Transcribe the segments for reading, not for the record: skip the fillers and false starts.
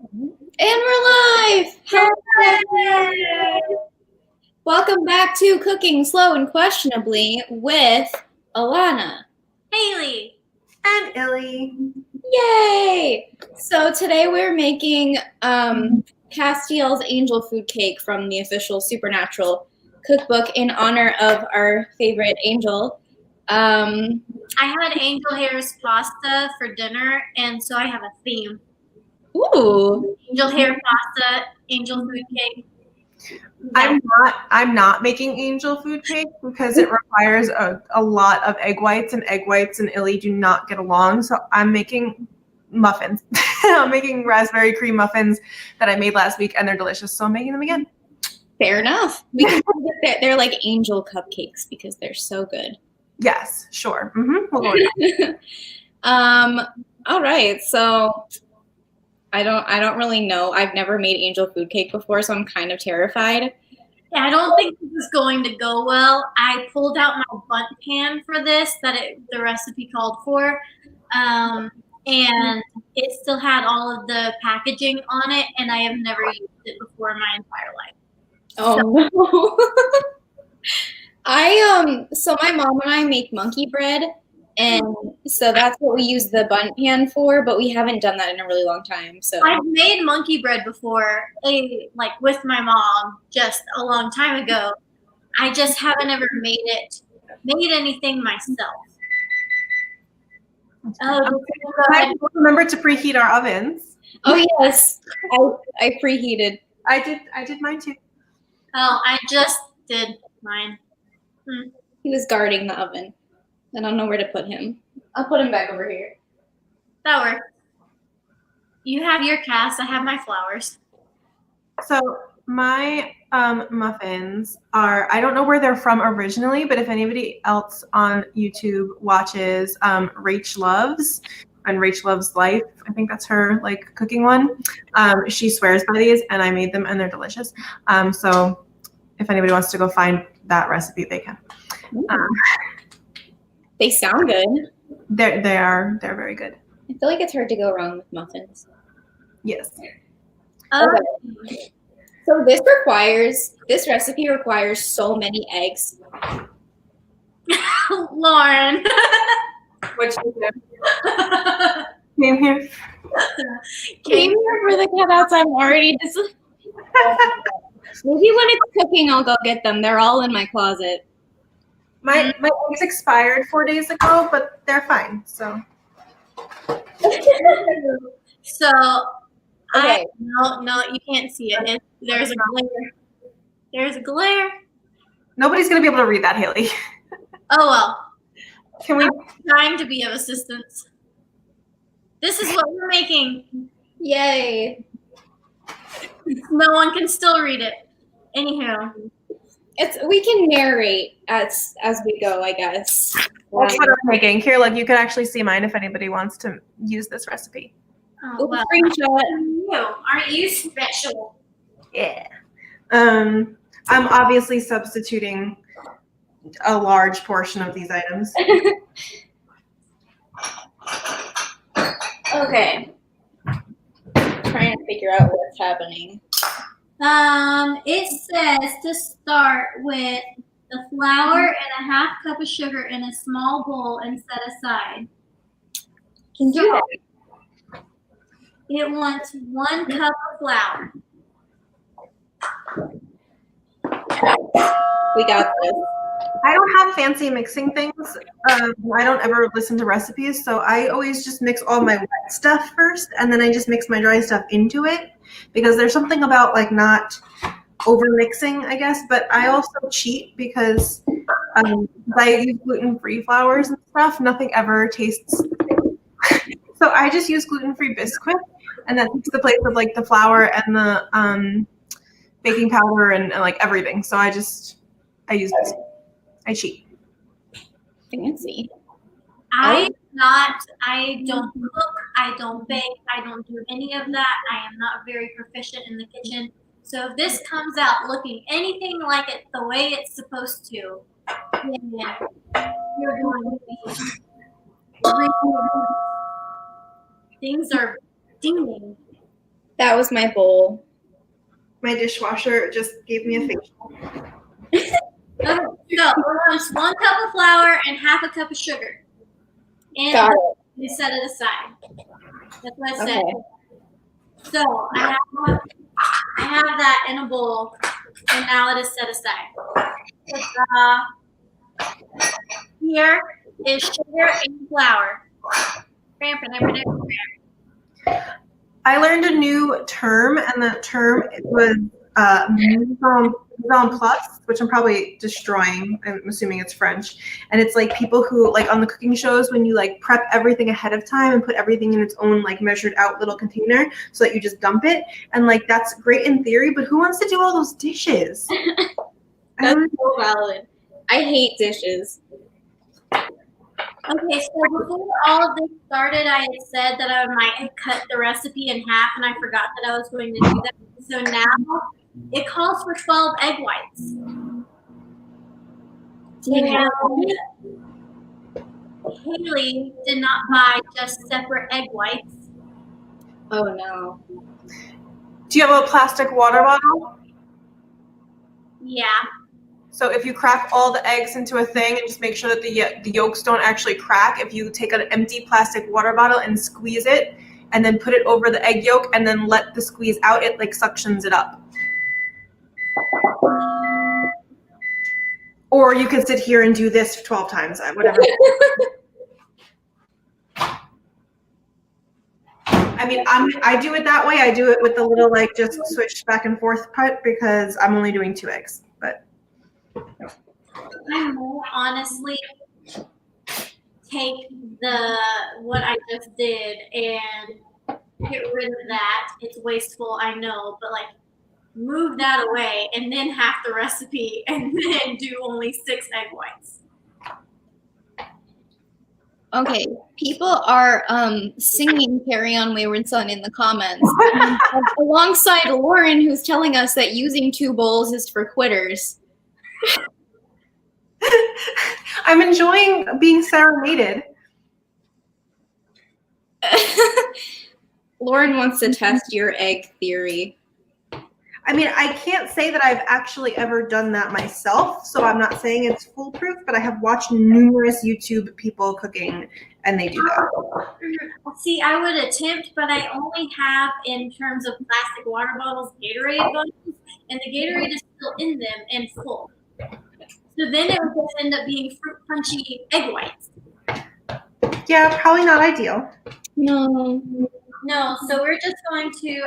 And we're live! Hello. Welcome back to Cooking Slow and Questionably with Alana, Hailee, and Illy. Yay! So today we're making CASTIEL'S angel food cake from the official Supernatural Cookbook in honor of our favorite angel. I had Angel Hair's pasta for dinner, and so I have a theme. Ooh. Angel Hair pasta, angel food cake. I'm not making angel food cake because it requires a lot of egg whites, and Illy do not get along. So I'm making muffins. I'm making raspberry cream muffins that I made last week, and they're delicious. So I'm making them again. Fair enough. We can they're like angel cupcakes because they're so good. Yes, sure. We'll go with that. All right. So I don't really know. I've never made angel food cake before, so I'm kind of terrified. Yeah, I don't think this is going to go well. I pulled out my bundt pan for this the recipe called for, and it still had all of the packaging on it, and I have never used it before in my entire life. Oh no. So my mom and I make monkey bread, and so that's what we use the bundt pan for, but we haven't done that in a really long time. So I've made monkey bread before, with my mom just a long time ago. I just haven't ever made anything myself. Remember to preheat our ovens. Oh yes, I preheated. I did mine too. Oh, I just did mine. He was guarding the oven. I don't know where to put him. I'll put him back over here. That works. You have your cast. I have my flowers. So my muffins are, I don't know where they're from originally, but if anybody else on YouTube watches Rach Loves and Rach Loves Life, I think that's her cooking one. She swears by these, and I made them, and they're delicious. So if anybody wants to go find that recipe, they can. They sound good. They're very good. I feel like it's hard to go wrong with muffins. Yes. Okay. So this recipe requires so many eggs. Lauren. What you do? Came here. Came here for the cutouts. I'm already Maybe when it's cooking, I'll go get them. They're all in my closet. My eggs expired 4 days ago, but they're fine. So. Okay. No, you can't see it. There's a glare. There's a glare. Nobody's gonna be able to read that, Hailee. Oh well. I'm trying to be of assistance. This is what we're making. Yay. No one can still read it. Anyhow. We can narrate as we go, I guess. That's what I'm making. Here, look, you can actually see mine if anybody wants to use this recipe. Oh, well. Aren't you special? Yeah. I'm obviously substituting a large portion of these items. Okay. Trying to figure out what's happening. It says to start with the flour and a half cup of sugar in a small bowl and set aside. Can do that. It wants 1 cup of flour. We got this. I don't have fancy mixing things. I don't ever listen to recipes, so I always just mix all my wet stuff first, and then I just mix my dry stuff into it, because there's something about not over mixing, I guess. But I also cheat because I use gluten-free flours and stuff. Nothing ever tastes. So I just use gluten-free Bisquick, and that takes the place of the flour and the baking powder and everything. So I use this. I cheat. Fancy. I don't cook, I don't bake, I don't do any of that. I am not very proficient in the kitchen. So if this comes out looking anything like it the way it's supposed to, then you're going to be things are dinging. That was my bowl. My dishwasher just gave me a facial. Okay, so we're going to 1 cup of flour and half a cup of sugar. And Got it. you set it aside. That's what I said. Okay. So I have that in a bowl, and now it is set aside. Here is sugar and flour. I learned a new term, and that term was mise en place, which I'm probably destroying. I'm assuming it's French. And it's like people who, like on the cooking shows, when you like prep everything ahead of time and put everything in its own like measured out little container so that you just dump it. And like that's great in theory, but who wants to do all those dishes? That's so valid. I hate dishes. Okay, so before all of this started, I had said that I might have cut the recipe in half, and I forgot that I was going to do that. So now it calls for 12 egg whites. And Hailee did not buy just separate egg whites. Oh no. Do you have a plastic water bottle? Yeah. So if you crack all the eggs into a thing and just make sure that the yolks don't actually crack, if you take an empty plastic water bottle and squeeze it and then put it over the egg yolk and then let the squeeze out, it like suctions it up. Or you can sit here and do this 12 times, whatever. I mean, I do it that way. I do it with the little like just switch back and forth part because I'm only doing 2 eggs. But I will honestly take what I just did and get rid of that. It's wasteful, I know, but like move that away and then half the recipe and then do only 6 egg whites. Okay, people are singing Carry On Wayward Son in the comments alongside Lauren, who's telling us that using 2 bowls is for quitters. I'm enjoying being serenaded. Lauren wants to test your egg theory. I mean, I can't say that I've actually ever done that myself, so I'm not saying it's foolproof, but I have watched numerous YouTube people cooking, and they do that. See, I would attempt, but I only have, in terms of plastic water bottles, Gatorade bottles, and the Gatorade is still in them and full. So then it would just end up being fruit punchy egg whites. Yeah, probably not ideal. No. No, so we're just going to,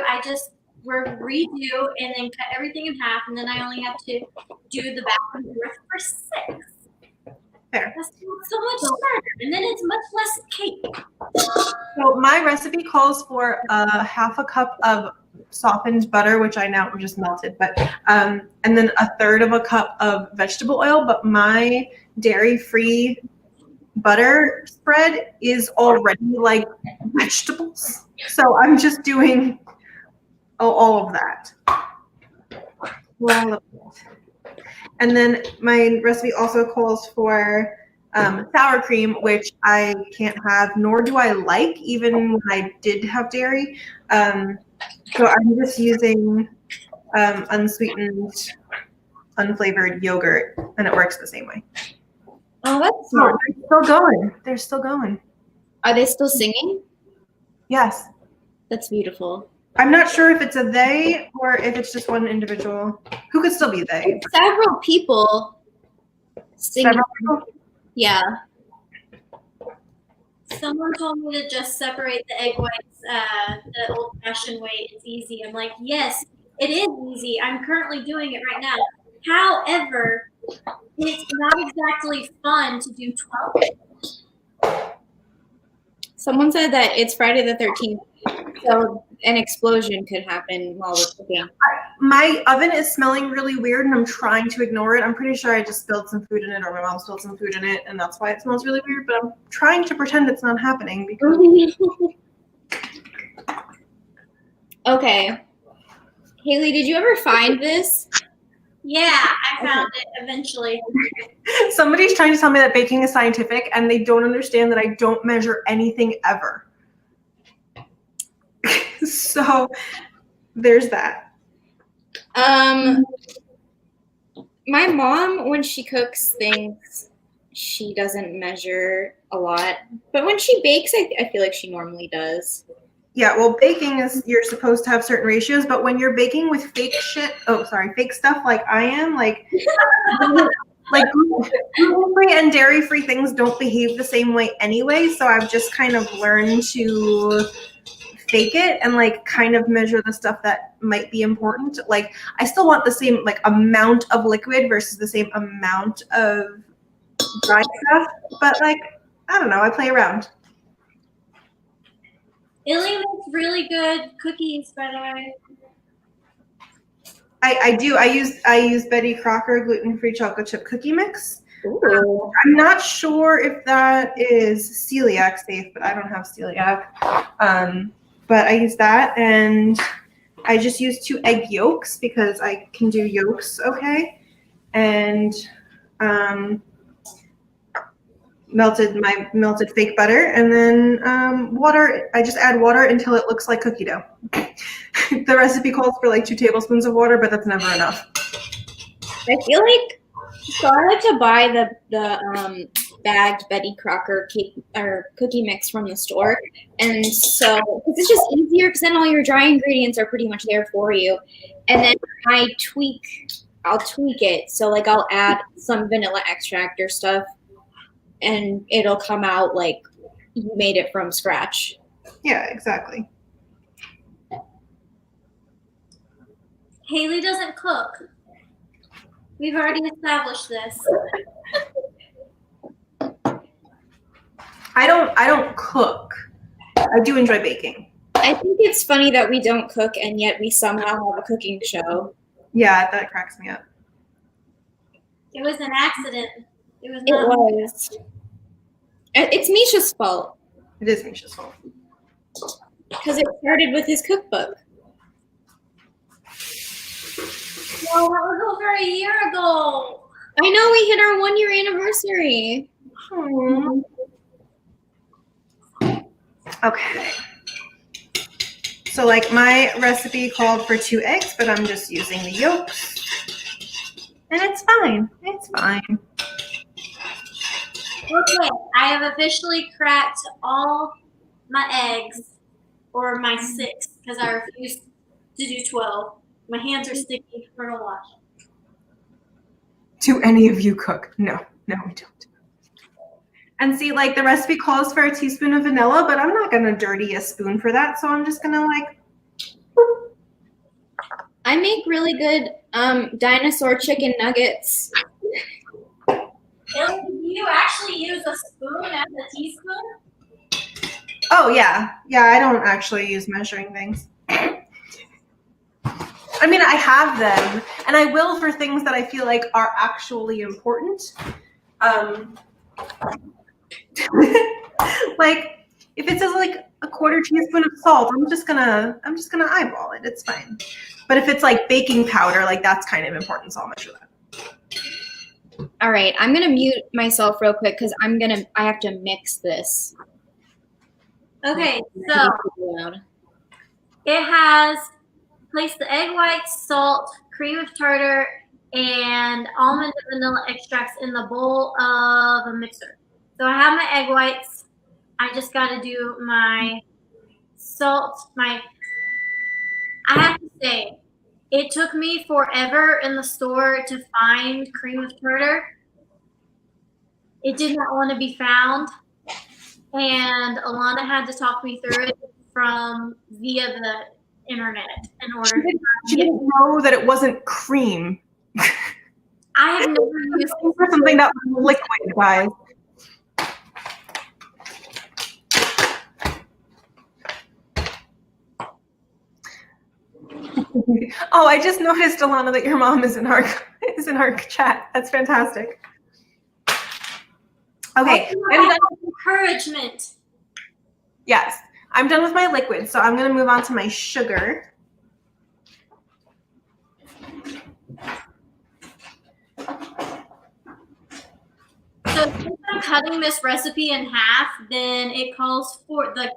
we're redo and then cut everything in half, and then I only have to do the back and forth for 6. Fair. That's so much smarter, and then it's much less cake. So my recipe calls for half a cup of softened butter, which I now just melted, but and then 1/3 of a cup of vegetable oil. But my dairy-free butter spread is already like vegetables, so I'm just doing all of that. All of it. And then my recipe also calls for sour cream, which I can't have, nor do I like, even when I did have dairy. So I'm just using unsweetened, unflavored yogurt, and it works the same way. Oh, that's smart. They're still going. They're still going. Are they still singing? Yes. That's beautiful. I'm not sure if it's a they or if it's just one individual. Who could still be they? Several people singing. Several people? Yeah. Someone told me to just separate the egg whites the old-fashioned way. It's easy. I'm like, yes, it is easy. I'm currently doing it right now. However, it's not exactly fun to do 12. Someone said that it's Friday the 13th, so an explosion could happen while we're cooking. My oven is smelling really weird, and I'm trying to ignore it. I'm pretty sure I just spilled some food in it, or my mom spilled some food in it, and that's why it smells really weird, but I'm trying to pretend it's not happening. Because Okay. Hailee, did you ever find this? Yeah, I found it eventually. somebody's trying to tell me that baking is scientific, and they don't understand that I don't measure anything ever. So there's that. My mom, when she cooks things, she doesn't measure a lot. But when she bakes, I feel like she normally does. Yeah, well, baking is, you're supposed to have certain ratios, but when you're baking with fake stuff like I am, like gluten-free and dairy-free things don't behave the same way anyway, so I've just kind of learned to fake it and like kind of measure the stuff that might be important. Like I still want the same like amount of liquid versus the same amount of dry stuff, but like I don't know, I play around. Illy makes really good cookies, by the way. I do. I use Betty Crocker gluten-free chocolate chip cookie mix. I'm not sure if that is celiac safe, but I don't have celiac. But I use that, and I just use 2 egg yolks because I can do yolks okay, and melted fake butter, and then water. I just add water until it looks like cookie dough. The recipe calls for like 2 tablespoons of water, but that's never enough. I feel like, so I like to buy the bagged Betty Crocker cake or cookie mix from the store, and so it's just easier because then all your dry ingredients are pretty much there for you, and then I'll tweak it. So like I'll add some vanilla extract or stuff, and it'll come out like you made it from scratch. Yeah, exactly. Hailee doesn't cook. We've already established this. I don't cook. I do enjoy baking. I think it's funny that we don't cook and yet we somehow have a cooking show. Yeah, that cracks me up. It was an accident. It was. It was. It's Misha's fault. It is Misha's fault. Because it started with his cookbook. Well, that was over a year ago. I know, we hit our 1-year anniversary. Aww. Okay. So like my recipe called for 2 eggs, but I'm just using the yolks. And it's fine. It's fine. Okay, I have officially cracked all my eggs, or my 6, because I refuse to do 12. My hands are sticky. We're gonna watch. Do any of you cook? No, we don't. And see, like the recipe calls for a teaspoon of vanilla, but I'm not gonna dirty a spoon for that, so I'm just gonna like. Boop. I make really good dinosaur chicken nuggets. Do you actually use a spoon as a teaspoon? Oh yeah, I don't actually use measuring things. I mean, I have them, and I will for things that I feel like are actually important. Like if it says like a 1/4 teaspoon of salt, I'm just gonna eyeball it. It's fine. But if it's like baking powder, like that's kind of important, so I'll measure that. All right, I'm gonna mute myself real quick because I have to mix this. Okay, so it has place the egg whites, salt, cream of tartar, and almond and vanilla extracts in the bowl of a mixer. So I have my egg whites. I just got to do my salt. I have to say, it took me forever in the store to find cream of tartar. It did not want to be found. And Alana had to talk me through it via the internet in order. She didn't know that it wasn't cream. I have never used it for something that was liquid, guys. Oh, I just noticed, Alana, that your mom is in our chat. That's fantastic. Okay, encouragement. Yes, I'm done with my liquid, so I'm going to move on to my sugar. So if I'm cutting this recipe in half, then the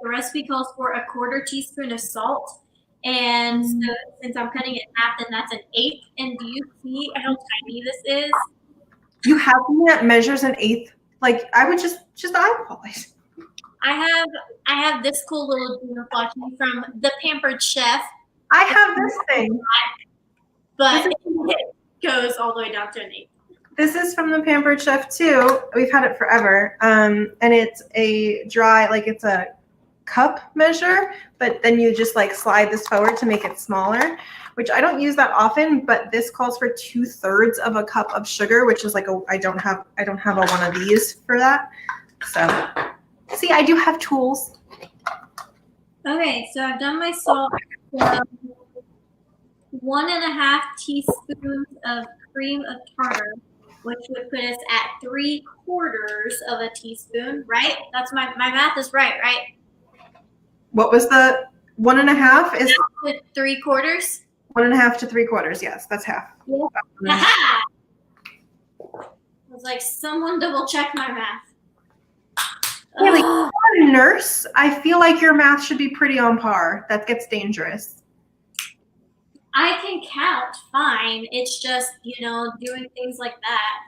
recipe calls for a 1/4 teaspoon of salt And so since I'm cutting it in half, then that's an eighth. And do you see how tiny this is? You have one that measures an eighth? Like, I would just eyeball it. I have this cool little dinner plushie from the Pampered Chef. I have this thing. But it goes all the way down to an eighth. This is from the Pampered Chef too. We've had it forever. And it's a dry, like it's a cup measure, but then you just like slide this forward to make it smaller, which I don't use that often, but this calls for 2/3 of a cup of sugar, which is like I don't have a one of these for that. So see, I do have tools. Okay, so I've done my salt. 1.5 teaspoons of cream of tartar, which would put us at 3/4 of a teaspoon, right? That's my math is right? What was the 1.5? Is 3/4? 1.5 to 3/4. Yes, that's half. Yeah. I was like, someone double check my math. Hailee, you're a nurse. I feel like your math should be pretty on par. That gets dangerous. I can count fine. It's just, doing things like that.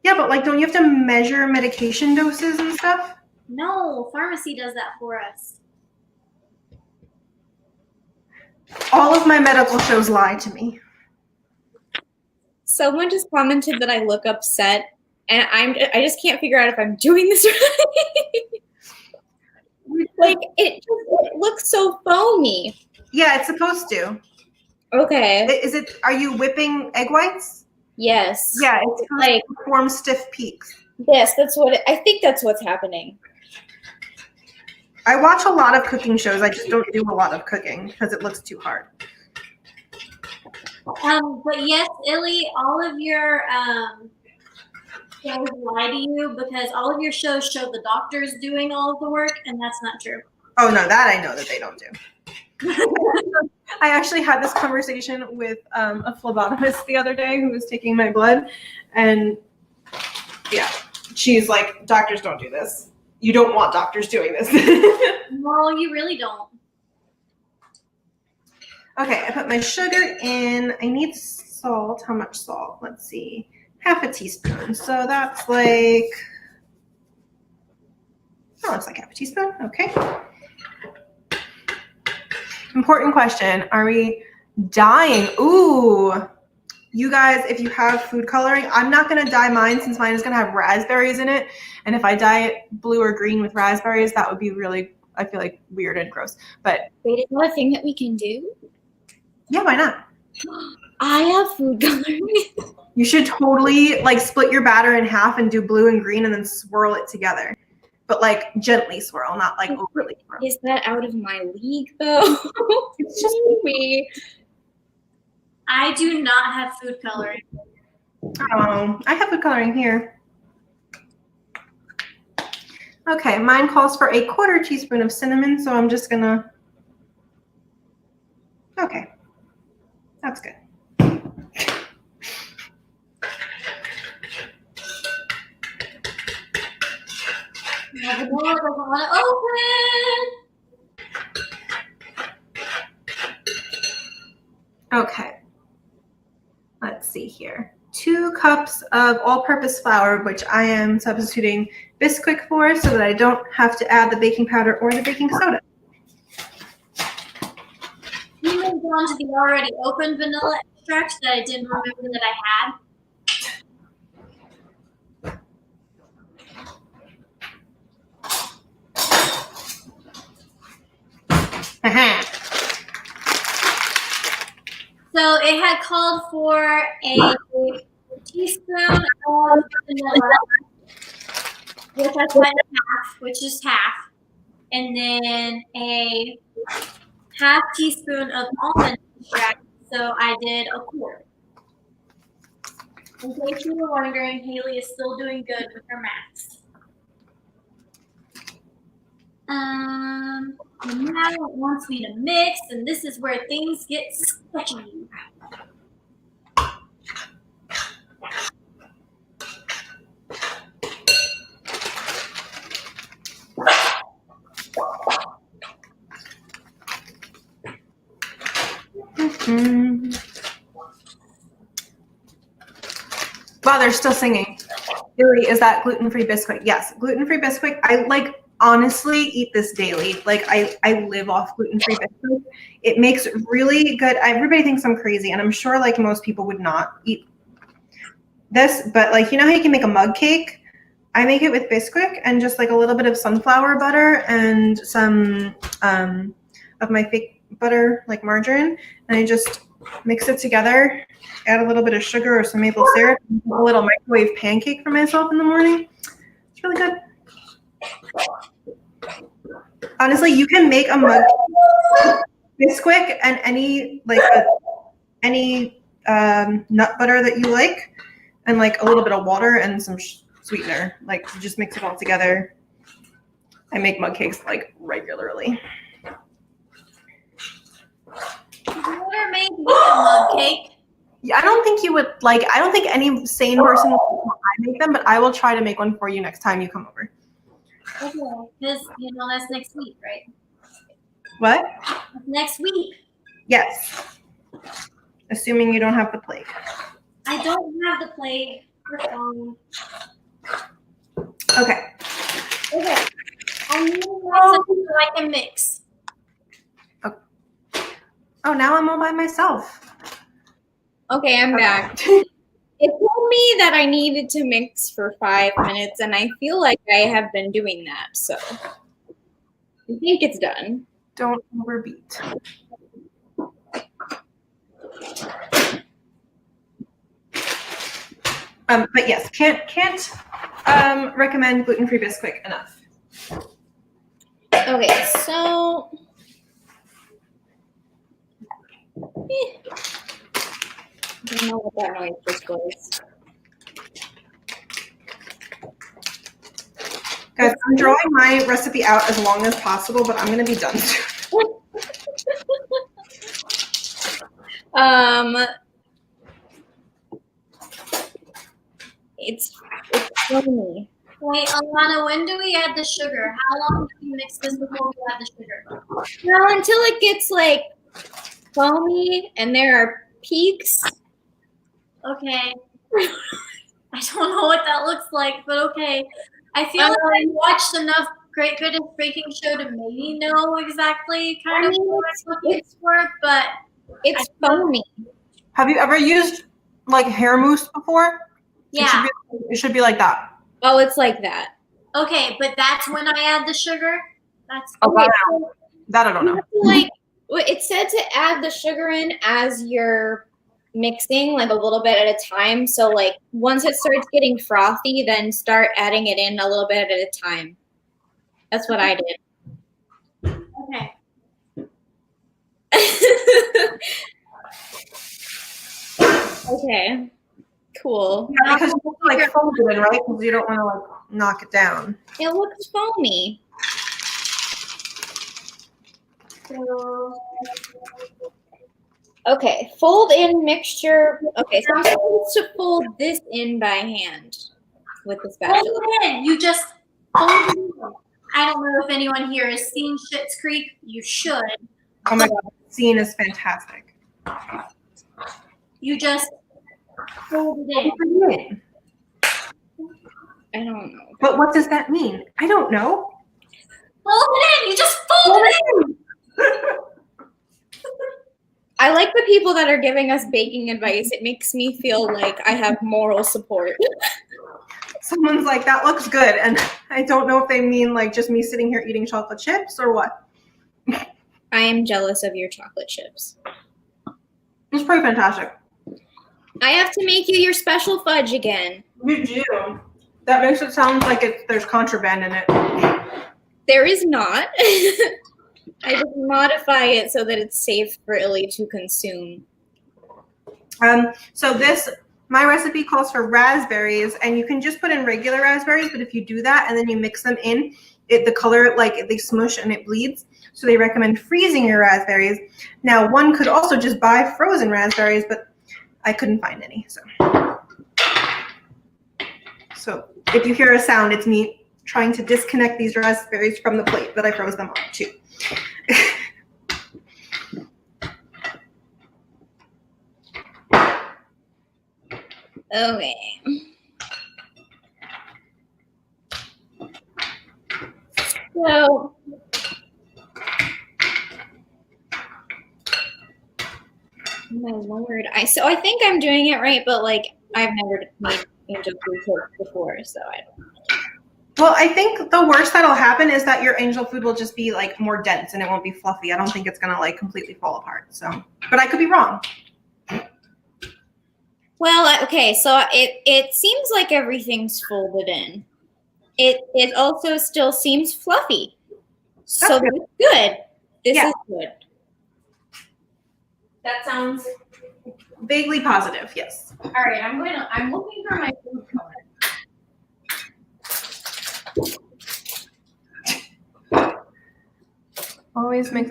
Yeah, but like, don't you have to measure medication doses and stuff? No, pharmacy does that for us. All of my medical shows lie to me. Someone just commented that I look upset, and I just can't figure out if I'm doing this right. Like it looks so foamy. Yeah, it's supposed to. Okay. Are you whipping egg whites? Yes. Yeah, it's like form stiff peaks. Yes, I think that's what's happening. I watch a lot of cooking shows. I just don't do a lot of cooking because it looks too hard. But yes, Illy, all of your shows lie to you because all of your shows show the doctors doing all of the work, and that's not true. Oh no, that I know that they don't do. I actually had this conversation with a phlebotomist the other day who was taking my blood, and yeah, she's like, doctors don't do this. You don't want doctors doing this. No, you really don't. Okay, I put my sugar in. I need salt. How much salt? Let's see. 1/2 teaspoon. So that's like, that looks like 1/2 teaspoon. Okay. Important question. Are we dyeing? Ooh. You guys, if you have food coloring, I'm not going to dye mine since mine is going to have raspberries in it. And if I dye it blue or green with raspberries, that would be really, I feel like, weird and gross. But wait, is that a thing that we can do? Yeah, why not? I have food coloring. You should totally like split your batter in half and do blue and green and then swirl it together. But like gently swirl, not like overly swirl. Is that out of my league though? It's just me. I do not have food coloring. Oh, I have food coloring here. Okay, mine calls for 1/4 teaspoon of cinnamon, so I'm just gonna. Okay, that's good. Now the door doesn't want to open. Okay. Let's see here. 2 cups of all-purpose flour, which I am substituting Bisquick for so that I don't have to add the baking powder or the baking soda. You moved on to the already open vanilla extract that I didn't remember that I had. So it had called for a teaspoon of vanilla, which I cut in half, which is half, and then a 1/2 teaspoon of almond extract. So I did 1/4. In case you were wondering, Hailee is still doing good with her maths. And now it wants me to mix, and this is where things get sketchy. Wow, they're still singing. Illy, is that gluten-free Bisquick? Yes, gluten-free Bisquick. I like honestly eat this daily. Like I live off gluten-free Bisquick. It makes really good. Everybody thinks I'm crazy, and I'm sure like most people would not eat this, but like you know how you can make a mug cake? I make it with Bisquick and just like a little bit of sunflower butter and some of my fake butter, like margarine, and I just mix it together, add a little bit of sugar or some maple syrup, and a little microwave pancake for myself in the morning. It's really good. Honestly, you can make a mug Bisquick and any like any nut butter that you like, and like a little bit of water and some sweetener. Like you just mix it all together. I make mug cakes like regularly. Have you ever made me a mug cake? Yeah, I don't think you would like. I don't think any sane person will I make them, but I will try to make one for you next time you come over. Okay, because you know that's next week, right? What? That's next week. Yes. Assuming you don't have the plague. I don't have the plague. Okay. Okay. I need something so I can mix. Oh, now I'm all by myself. Okay, I'm back. It told me that I needed to mix for 5 minutes, and I feel like I have been doing that, so I think it's done. Don't overbeat. But yes, can't recommend gluten-free Bisquick enough. Okay, so I don't know what that noise just was. Guys, I'm drawing my recipe out as long as possible, but I'm gonna be done soon. It's funny. Wait, Alana, when do we add the sugar? How long do we mix this before we add the sugar? Well, until it gets like foamy and there are peaks. Okay. I don't know what that looks like, but okay. I feel like I watched enough Great British Baking Show to maybe know exactly kind of what I'm looking for, but it's foamy. Have you ever used like hair mousse before? Yeah. It should be like that. Oh, it's like that. Okay, but that's when I add the sugar? That's Okay. That I don't know. Like it said to add the sugar in as you're mixing, like a little bit at a time. So like once it starts getting frothy, then start adding it in a little bit at a time. That's what I did. Okay. Okay. Cool. Yeah, because you have to like fold it in, right? Because you don't want to like knock it down. It looks foamy. So, okay, fold in mixture. Okay, so I'm supposed to fold this in by hand with the spatula. fold it in. You just fold it in. I don't know if anyone here has seen Schitt's Creek. You should. Oh my god, the scene is fantastic. You just fold it in. I don't know. But what does that mean? I don't know. Fold it in. You just fold it in. I like the people that are giving us baking advice. It makes me feel like I have moral support. Someone's like, that looks good. And I don't know if they mean like just me sitting here eating chocolate chips or what. I am jealous of your chocolate chips. It's pretty fantastic. I have to make you your special fudge again. You do. That makes it sound like there's contraband in it. There is not. I just modify it so that it's safe for Illy to consume. So my recipe calls for raspberries, and you can just put in regular raspberries, but if you do that and then you mix them in, the color, like they smush and it bleeds. So they recommend freezing your raspberries. Now, one could also just buy frozen raspberries, but I couldn't find any. So if you hear a sound, it's me trying to disconnect these raspberries from the plate that I froze them on too. Okay. So, oh my lord. I think I'm doing it right, but like I've never made angel food cake before, so I don't. Well, I think the worst that'll happen is that your angel food will just be like more dense and it won't be fluffy. I don't think it's gonna like completely fall apart. So, but I could be wrong. Well, okay, so it seems like everything's folded in. It also still seems fluffy. So That's that's good. This Yeah. is good. That sounds vaguely positive. Yes. All right, I'm looking for my food color. Always makes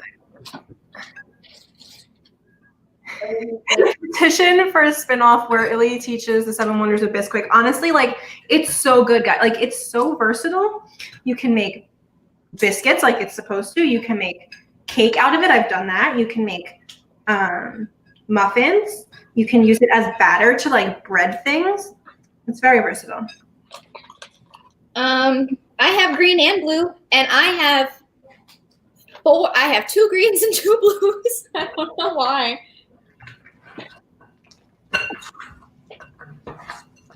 petition for a spinoff where Illy teaches the 7 wonders of Bisquick. Honestly, like it's so good, guys. Like it's so versatile. You can make biscuits like it's supposed to. You can make cake out of it. I've done that. You can make muffins. You can use it as batter to like bread things. It's very versatile. I have green and blue, and I have 2 greens and 2 blues. I don't know why.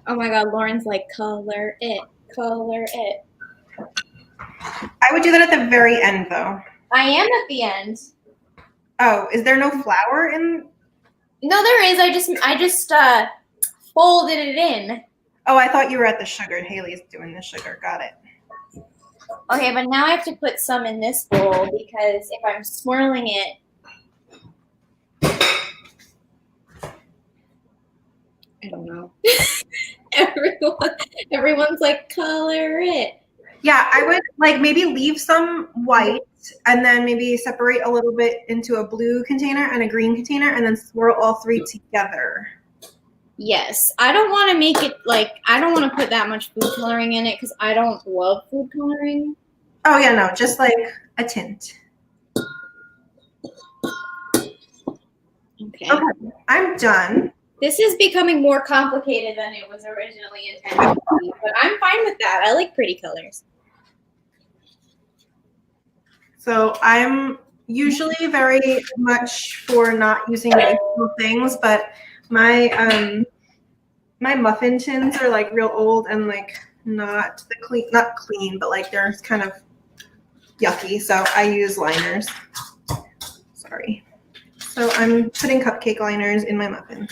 Oh my god, Lauren's like, color it, color it. I would do that at the very end though. I am at the end. Oh, is there no flour in? No, there is. I just folded it in. Oh, I thought you were at the sugar. Haley's doing the sugar. Got it. Okay, but now I have to put some in this bowl because if I'm swirling it, I don't know. Everyone's like, color it. Yeah, I would like maybe leave some white and then maybe separate a little bit into a blue container and a green container and then swirl all 3 together. Yes, I don't want to make it like, I don't want to put that much food coloring in it because I don't love food coloring. Oh yeah, no, just like a tint. Okay. Okay, I'm done. This is becoming more complicated than it was originally intended to be, but I'm fine with that. I like pretty colors. So I'm usually very much for not using additional things, but my my muffin tins are like real old and like not clean, but like they're kind of yucky. So I use liners. Sorry. So I'm putting cupcake liners in my muffin.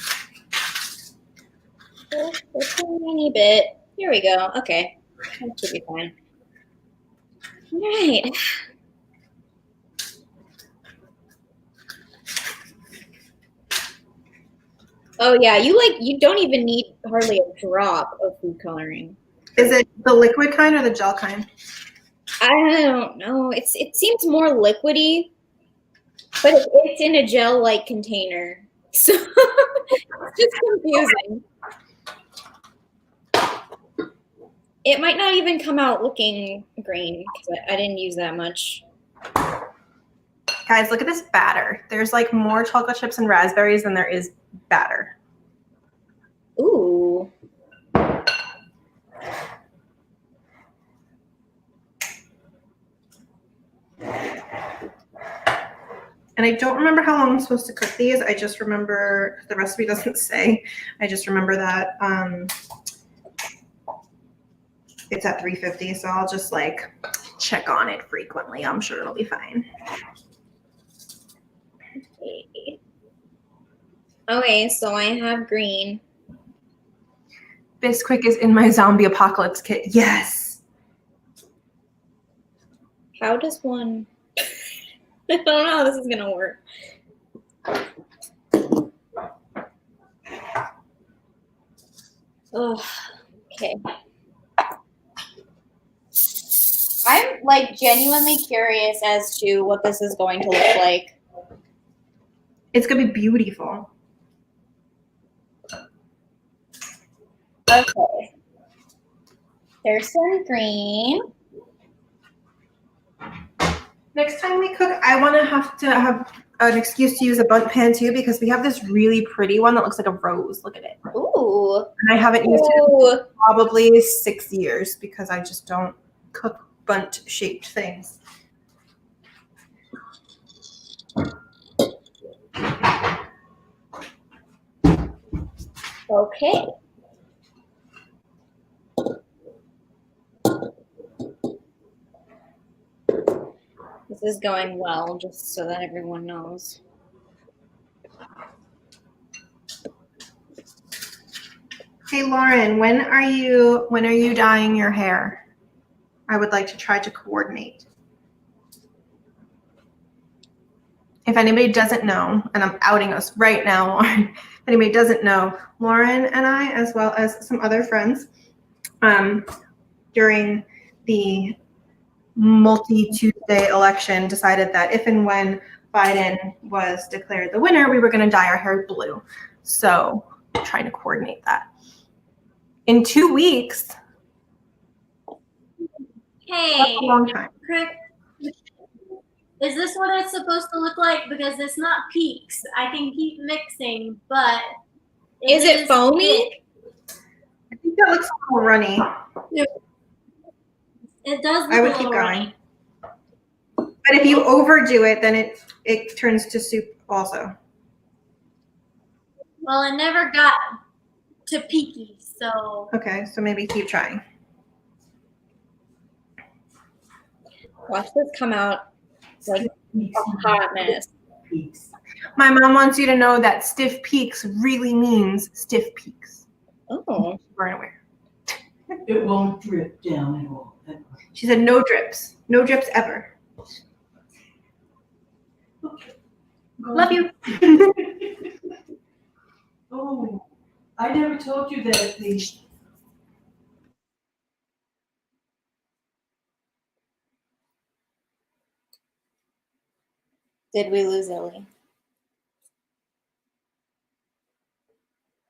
Just a tiny bit. Here we go. Okay. That should be fine. All right. Oh yeah, you don't even need hardly a drop of food coloring. Is it the liquid kind or the gel kind? I don't know. It seems more liquidy, but it's in a gel-like container, so it's just confusing. It might not even come out looking green because I didn't use that much. Guys, look at this batter. There's like more chocolate chips and raspberries than there is batter. Ooh. And I don't remember how long I'm supposed to cook these. I just remember, the recipe doesn't say. I just remember that it's at 350, so I'll just like check on it frequently. I'm sure it'll be fine. Okay, so I have green. Bisquick is in my zombie apocalypse kit. Yes. How does one? I don't know how this is gonna work. Oh, okay. I'm like genuinely curious as to what this is going to look like. It's gonna be beautiful. Okay. There's some green. Next time we cook, I want to have an excuse to use a bundt pan too, because we have this really pretty one that looks like a rose. Look at it. Ooh. And I haven't used it in probably 6 years because I just don't cook bundt shaped things. Okay. This is going well, just so that everyone knows. Hey Lauren, when are you dyeing your hair? I would like to try to coordinate. If anybody doesn't know, and I'm outing us right now, Lauren, if anybody doesn't know, Lauren and I, as well as some other friends, during the multi-Tuesday election, decided that if and when Biden was declared the winner, we were going to dye our hair blue. So I'm trying to coordinate that. In 2 weeks. Hey, That's a long time. Is this what it's supposed to look like? Because it's not peaks. I can keep mixing, but is it foamy? I think that looks a little runny. It does. I would keep going. But if you overdo it, then it turns to soup also. Well, it never got to peaky, so. Okay, so maybe keep trying. Watch this come out like a hot mess. My mom wants you to know that stiff peaks really means stiff peaks. Oh. Weren't aware. It won't drip down at all. She said no drips. No drips ever. Okay. Love you. Oh, I never told you that Did we lose Illy?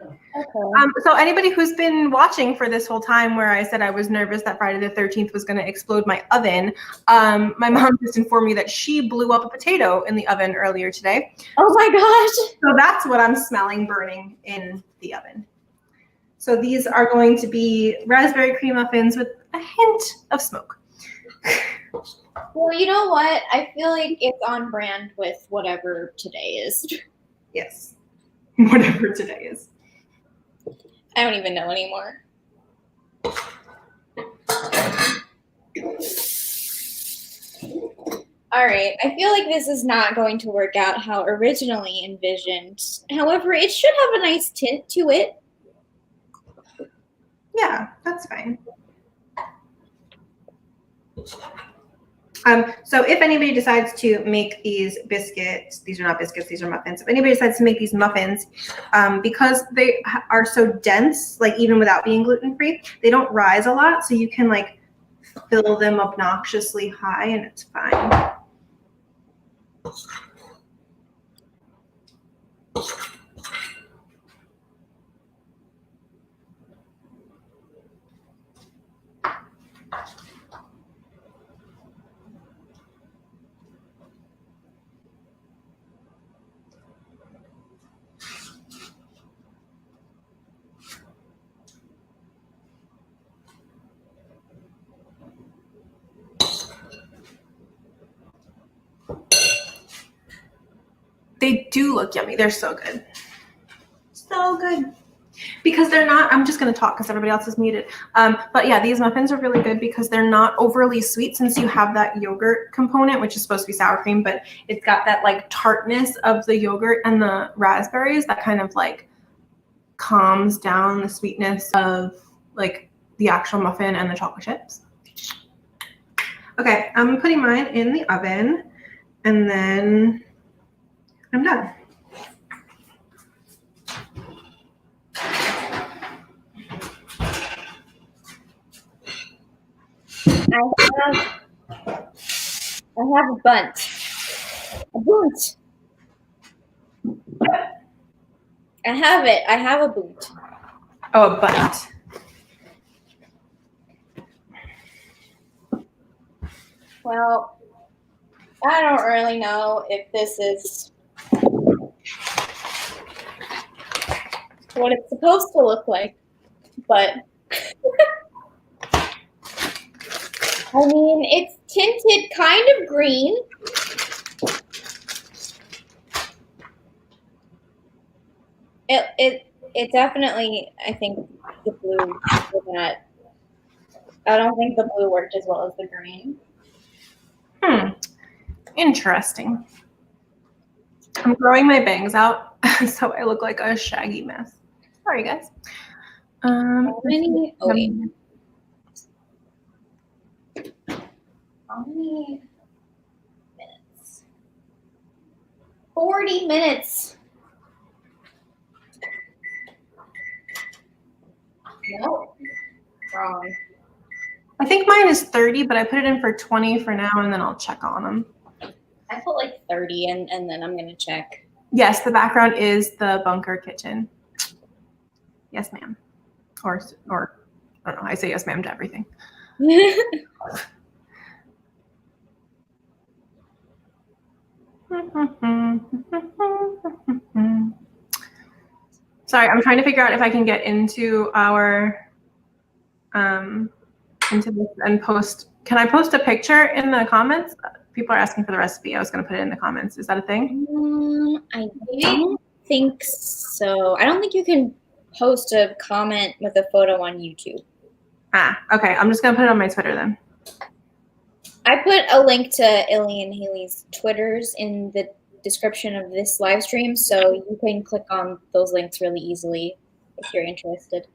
Okay. So anybody who's been watching for this whole time where I said I was nervous that Friday the 13th was going to explode my oven, my mom just informed me that she blew up a potato in the oven earlier today. Oh my gosh. So that's what I'm smelling burning in the oven. So these are going to be raspberry cream muffins with a hint of smoke. Well, you know what? I feel like it's on brand with whatever today is. Yes. Whatever today is. I don't even know anymore. All right, I feel like this is not going to work out how originally envisioned. However, it should have a nice tint to it. Yeah, that's fine. So if anybody decides to make these biscuits, these are not biscuits, these are muffins. If anybody decides to make these muffins, because they are so dense, like even without being gluten-free, they don't rise a lot. So you can like fill them obnoxiously high and it's fine. They do look yummy. They're so good. So good. Because they're not, I'm just going to talk because everybody else is muted. But yeah, these muffins are really good because they're not overly sweet since you have that yogurt component, which is supposed to be sour cream, but it's got that like tartness of the yogurt and the raspberries that kind of like calms down the sweetness of like the actual muffin and the chocolate chips. Okay, I'm putting mine in the oven and then I'm done. I have a bundt. A bundt. I have it. I have a bundt. Oh, a bundt. Well, I don't really know if this is what it's supposed to look like, but I mean, it's tinted kind of green. It definitely, I think the blue did not. I don't think the blue worked as well as the green. Interesting. I'm growing my bangs out, so I look like a shaggy mess. Sorry, guys. How many? Oh, wait. How many minutes? 40 minutes. Nope. Wrong. I think mine is 30, but I put it in for 20 for now, and then I'll check on them. I put like 30, and then I'm going to check. Yes, the background is the bunker kitchen. Yes, ma'am. Or I don't know. I say yes, ma'am to everything. Sorry, I'm trying to figure out if I can get into our into this and post. Can I post a picture in the comments? People are asking for the recipe. I was going to put it in the comments. Is that a thing? I don't think so. I don't think you can post a comment with a photo on YouTube. Okay. I'm just going to put it on my Twitter then. I put a link to Illy and Hailee's Twitters in the description of this live stream, so you can click on those links really easily if you're interested.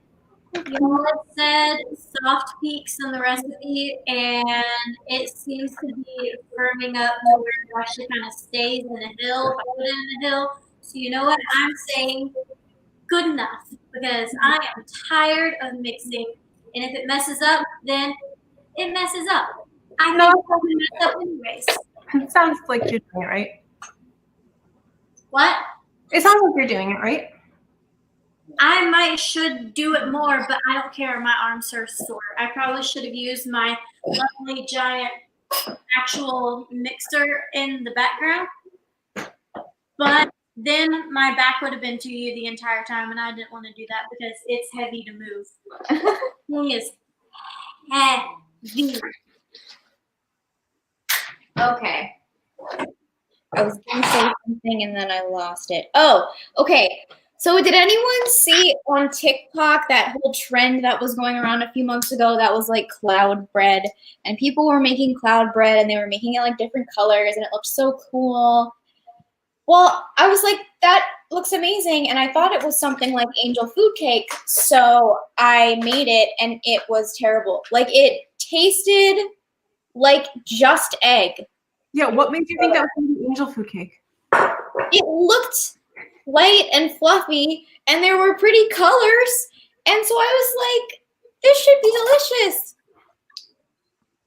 Y'all said soft peaks in the recipe, and it seems to be firming up to where it actually kind of stays in a hill, if I put it in a hill. So you know what I'm saying? Good enough, because I am tired of mixing, and if it messes up, then it messes up. I know it's going to mess up anyways. It sounds like you're doing it right. What? It sounds like you're doing it right. I should do it more, but I don't care. My arms are sore. I probably should have used my lovely giant actual mixer in the background. But then my back would have been to you the entire time, and I didn't want to do that because it's heavy to move. Thing is heavy. Okay. I was going to say something and then I lost it. Oh, okay. So did anyone see on TikTok that whole trend that was going around a few months ago that was like cloud bread? And people were making cloud bread and they were making it like different colors and it looked so cool. Well, I was like, that looks amazing. And I thought it was something like angel food cake. So I made it and it was terrible. Like it tasted like just egg. Yeah, what made you think that was going to be angel food cake? It looked light and fluffy, and there were pretty colors, and so I was like, this should be delicious.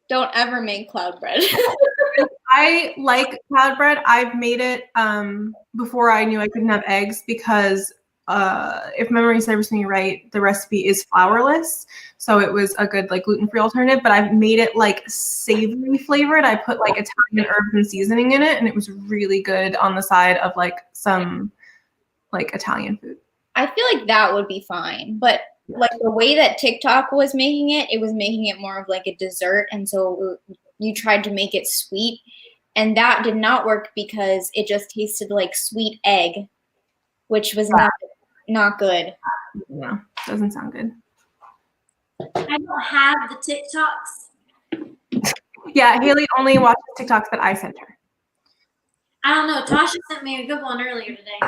Don't ever make cloud bread. I like cloud bread. I've made it before I knew I couldn't have eggs because if memory serves me right, the recipe is flourless. So it was a good like gluten-free alternative, but I've made it like savory flavored. I put like Italian herbs and seasoning in it, and it was really good on the side of like some like Italian food. I feel like that would be fine, but like the way that TikTok was making it was making it more of like a dessert, and so you tried to make it sweet, and that did not work because it just tasted like sweet egg, which was not good. Yeah, doesn't sound good. I don't have the TikToks. Yeah, Hailee only watches TikToks that I sent her. I don't know. Tasha sent me a good one earlier today.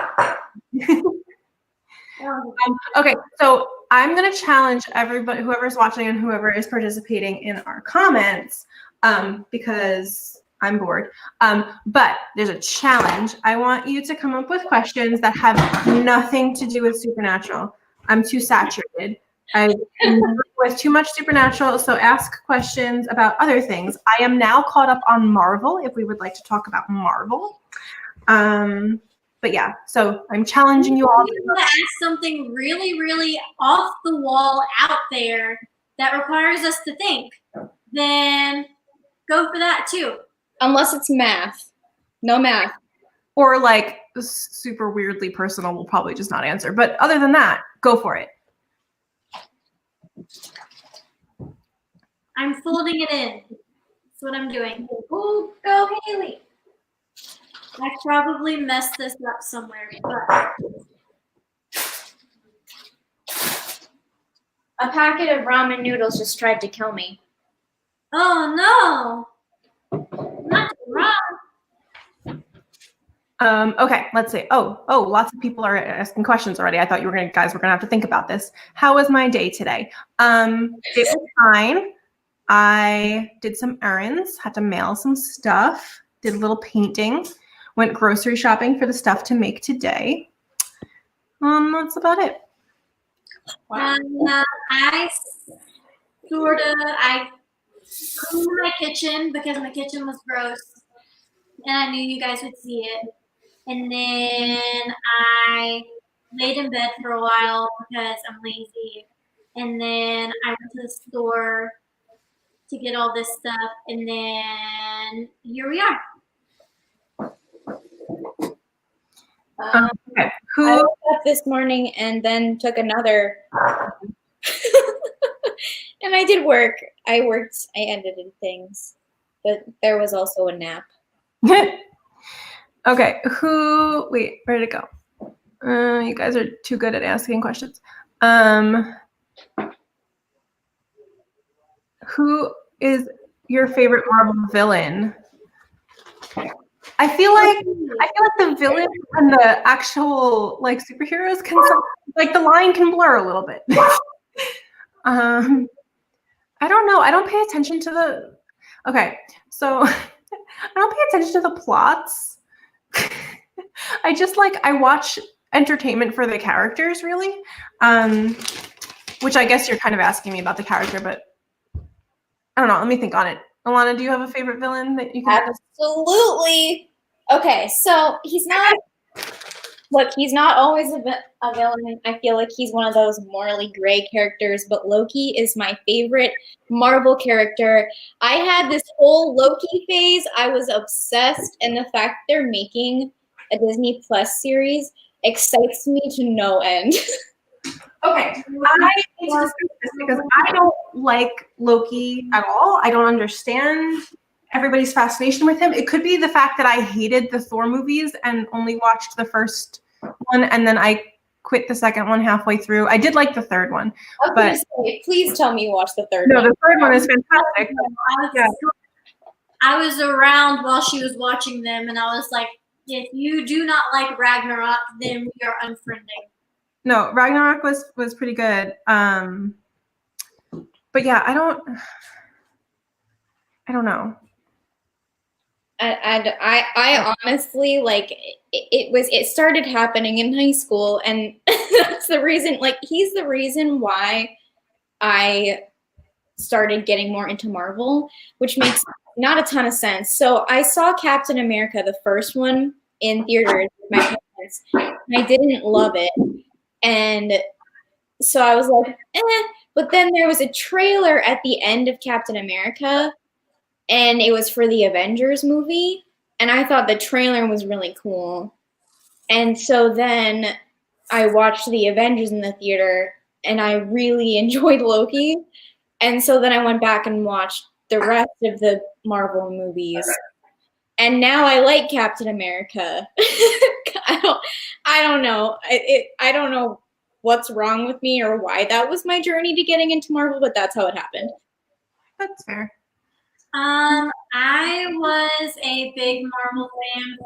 Okay, so I'm gonna challenge everybody, whoever's watching and whoever is participating in our comments, because I'm bored. But there's a challenge. I want you to come up with questions that have nothing to do with Supernatural. I'm too saturated. I with too much Supernatural, so ask questions about other things. I am now caught up on Marvel, if we would like to talk about Marvel. But yeah, so I'm challenging you all. If you want to ask something really, really off the wall out there that requires us to think, then go for that too. Unless it's math. No math. Or like super weirdly personal, we'll probably just not answer. But other than that, go for it. I'm folding it in. That's what I'm doing. Ooh, go Hailee. I probably messed this up somewhere, but A packet of ramen noodles just tried to kill me. oh no, not wrong. Okay, let's see. Oh, lots of people are asking questions already. I thought you guys were gonna have to think about this. How was my day today? It was fine. I did some errands, had to mail some stuff, did a little painting, went grocery shopping for the stuff to make today. That's about it. Wow. I cleaned my kitchen because my kitchen was gross, and I knew you guys would see it. And then I laid in bed for a while because I'm lazy. And then I went to the store to get all this stuff, and then here we are. Okay. I Who? woke up this morning and then took another. And I did work. I edited things. But there was also a nap. Okay. Who? Wait, where did it go? You guys are too good at asking questions. Who is your favorite Marvel villain? I feel like the villain and the actual like superheroes can like the line can blur a little bit. I don't know. I don't pay attention to the. Okay, so I don't pay attention to the plots. I watch entertainment for the characters, really. Which I guess you're kind of asking me about the character, but I don't know. Let me think on it. Alana, do you have a favorite villain that you can? Absolutely. Okay, so he's not. Look, he's not always a villain. I feel like he's one of those morally gray characters, but Loki is my favorite Marvel character. I had this whole Loki phase. I was obsessed, and the fact they're making a Disney Plus series excites me to no end. Okay, I need to discuss this because I don't like Loki at all. I don't understand everybody's fascination with him. It could be the fact that I hated the Thor movies and only watched the first one, and then I quit the second one halfway through. I did like the third one, but please tell me you watched the third one. No, the third one is fantastic. I was around while she was watching them, and I was like, if you do not like Ragnarok, then we are unfriending. No, Ragnarok was pretty good. But yeah, I don't know. I honestly like it started happening in high school, and that's the reason, like, he's the reason why I started getting more into Marvel, which makes not a ton of sense. So I saw Captain America, the first one, in theaters with my parents, and I didn't love it. And so I was like, but then there was a trailer at the end of Captain America, and it was for the Avengers movie, and I thought the trailer was really cool. And so then I watched the Avengers in the theater, and I really enjoyed Loki. And so then I went back and watched the rest of the Marvel movies. And now I like Captain America. I don't know. I don't know what's wrong with me or why that was my journey to getting into Marvel, but that's how it happened. That's fair. I was a big Marvel fan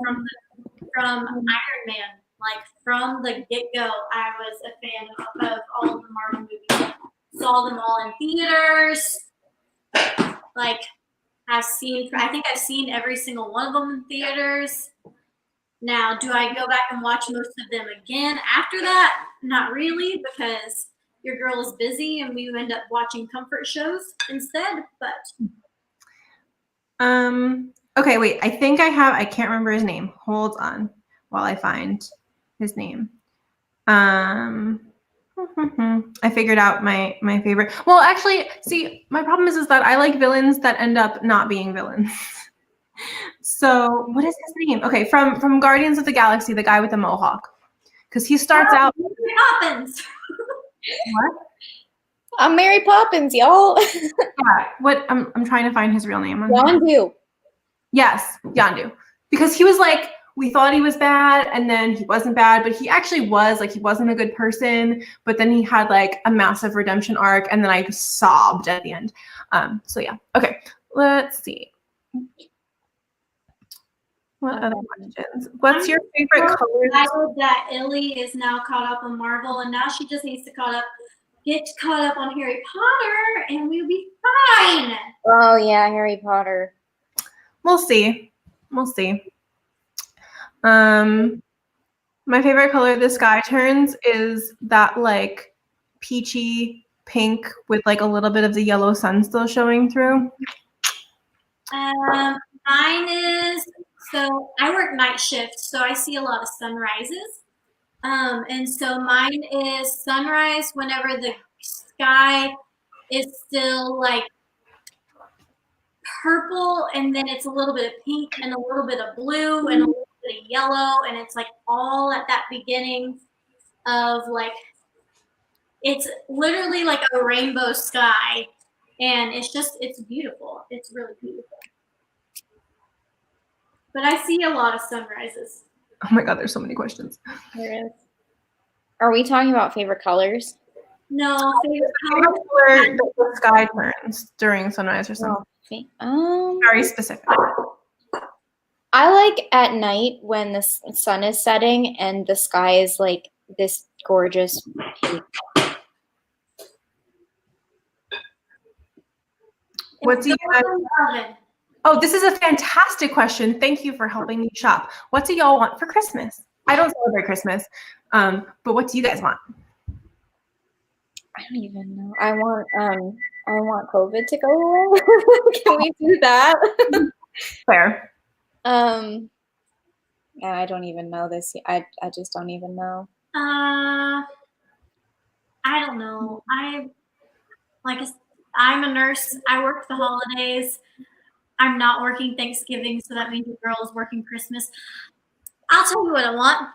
from Iron Man. Like from the get-go, I was a fan of all of the Marvel movies. Saw them all in theaters. Like I think I've seen every single one of them in theaters. Now, do I go back and watch most of them again after that? Not really, because your girl is busy and we end up watching comfort shows instead. But okay, wait. I think I can't remember his name. Hold on while I find his name. I figured out my favorite. Well, actually, see, my problem is that I like villains that end up not being villains. So what is his name? Okay, from Guardians of the Galaxy, the guy with the mohawk. Because he starts out. Mary Poppins. What? I'm Mary Poppins, y'all. Yeah. What? I'm trying to find his real name. Yondu. Yes, Yondu. Because he was like, we thought he was bad, and then he wasn't bad, but he actually was, like, he wasn't a good person, but then he had, like, a massive redemption arc, and then I sobbed at the end. So, yeah. Okay, let's see. What other questions? What's your favorite color? That Illy is now caught up on Marvel, and now she just needs to get caught up on Harry Potter, and we'll be fine. Oh, yeah, Harry Potter. We'll see. We'll see. My favorite color the sky turns is that like peachy pink with like a little bit of the yellow sun still showing through. Mine is, so I work night shift, so I see a lot of sunrises. And so mine is sunrise whenever the sky is still like purple, and then it's a little bit of pink and a little bit of blue and a little bit of yellow, and it's like all at that beginning of like, it's literally like a rainbow sky, and it's beautiful. It's really beautiful. But I see a lot of sunrises. Oh my god, there's so many questions. There is. Are we talking about favorite colors? No, favorite Color the sky turns during sunrise or something. Very specific. I like at night when the sun is setting and the sky is like this gorgeous pink. What do you have? Oh, this is a fantastic question. Thank you for helping me shop. What do y'all want for Christmas? I don't celebrate Christmas, but what do you guys want? I don't even know. I want COVID to go away. Can we do that? Fair. Yeah, I don't even know this. I just don't even know. I don't know. I'm a nurse. I work the holidays. I'm not working Thanksgiving, so that means the girl is working Christmas. I'll tell you what I want.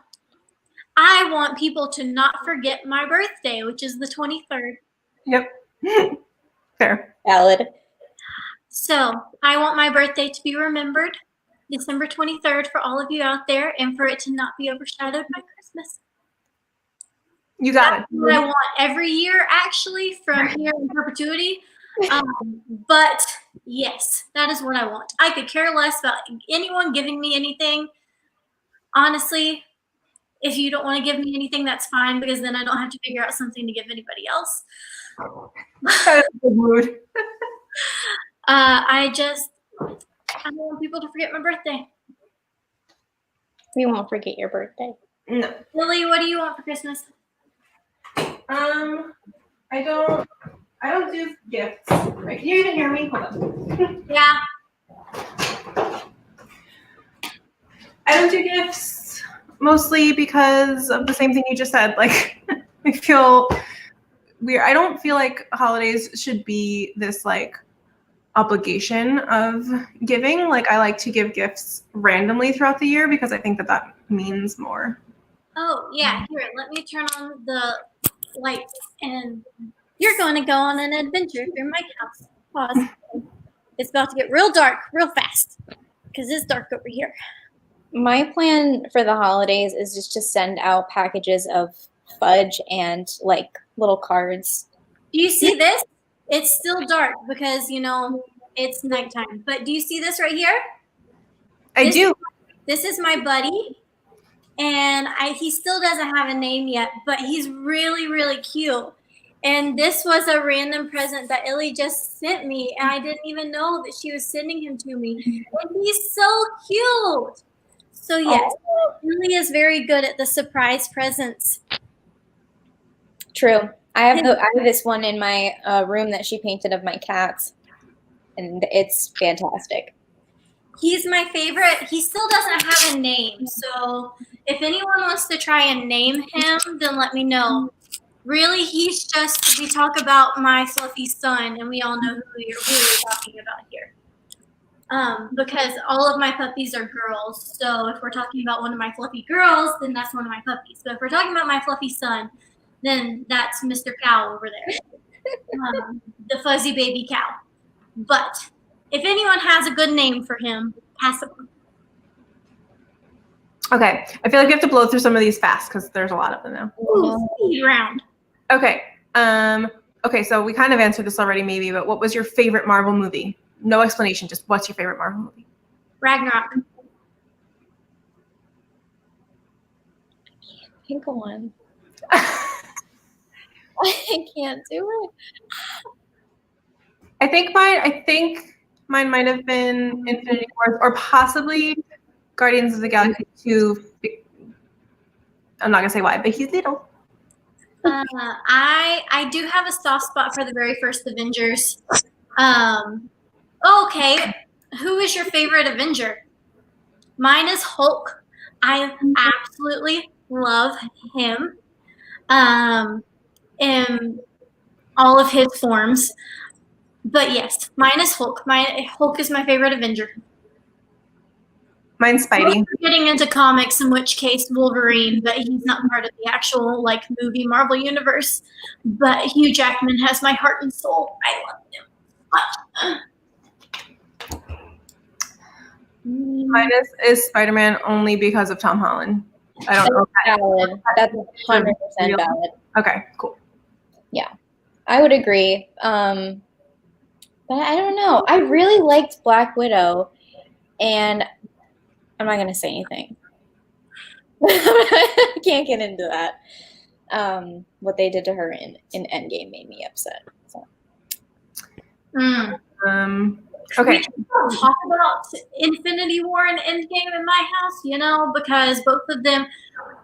I want people to not forget my birthday, which is the 23rd. Yep. Fair. Valid. So I want my birthday to be remembered, December 23rd, for all of you out there, and for it to not be overshadowed by Christmas. You got That's what I want every year, actually, from here in perpetuity. But yes, that is what I want. I could care less about anyone giving me anything. Honestly, if you don't want to give me anything, that's fine, because then I don't have to figure out something to give anybody else. That's a good mood. I don't want people to forget my birthday. We won't forget your birthday. No. Lily, what do you want for Christmas? I don't do gifts. Right. Can you even hear me? Hold on. Yeah. I don't do gifts mostly because of the same thing you just said. Like, I feel weird. I don't feel like holidays should be this like obligation of giving. Like, I like to give gifts randomly throughout the year because I think that means more. Oh, yeah. Here, let me turn on the lights, and you're going to go on an adventure through my house. Pause. It's about to get real dark real fast because it's dark over here. My plan for the holidays is just to send out packages of fudge and like little cards. Do you see this? It's still dark because, it's nighttime. But do you see this right here? I do. This is my buddy. And he still doesn't have a name yet, but he's really, really cute. And this was a random present that Illy just sent me, and I didn't even know that she was sending him to me. And he's so cute. So yes, Illy is very good at the surprise presents. True. I have this one in my room that she painted of my cats, and it's fantastic. He's my favorite. He still doesn't have a name, so if anyone wants to try and name him, then let me know. Really, he's just, we talk about my fluffy son, and we all know who we're talking about here. because all of my puppies are girls. So if we're talking about one of my fluffy girls, then that's one of my puppies. So if we're talking about my fluffy son, then that's Mr. Cow over there, the fuzzy baby cow. But if anyone has a good name for him, pass it on. Okay, I feel like we have to blow through some of these fast because there's a lot of them now. Ooh, speed round. Okay. Okay, so we kind of answered this already, maybe, but what was your favorite Marvel movie? No explanation, just what's your favorite Marvel movie? Ragnarok. Pick one. I can't do it. I think mine might have been Infinity Wars or possibly Guardians of the Galaxy 2. I'm not gonna say why, but he's little. I do have a soft spot for the very first Avengers. Okay, who is your favorite Avenger? Mine is Hulk. I absolutely love him. In all of his forms. But yes, mine is Hulk. Hulk is my favorite Avenger. Mine's Spidey. We're getting into comics, in which case Wolverine, but he's not part of the actual movie Marvel universe. But Hugh Jackman has my heart and soul. I love him. Mine is Spider-Man only because of Tom Holland. I don't know. Valid. That's 100% valid. Okay, cool. Yeah, I would agree. But I don't know. I really liked Black Widow, and I'm not gonna say anything. I can't get into that. What they did to her in Endgame made me upset. So. Okay. We don't talk about Infinity War and Endgame in my house, because both of them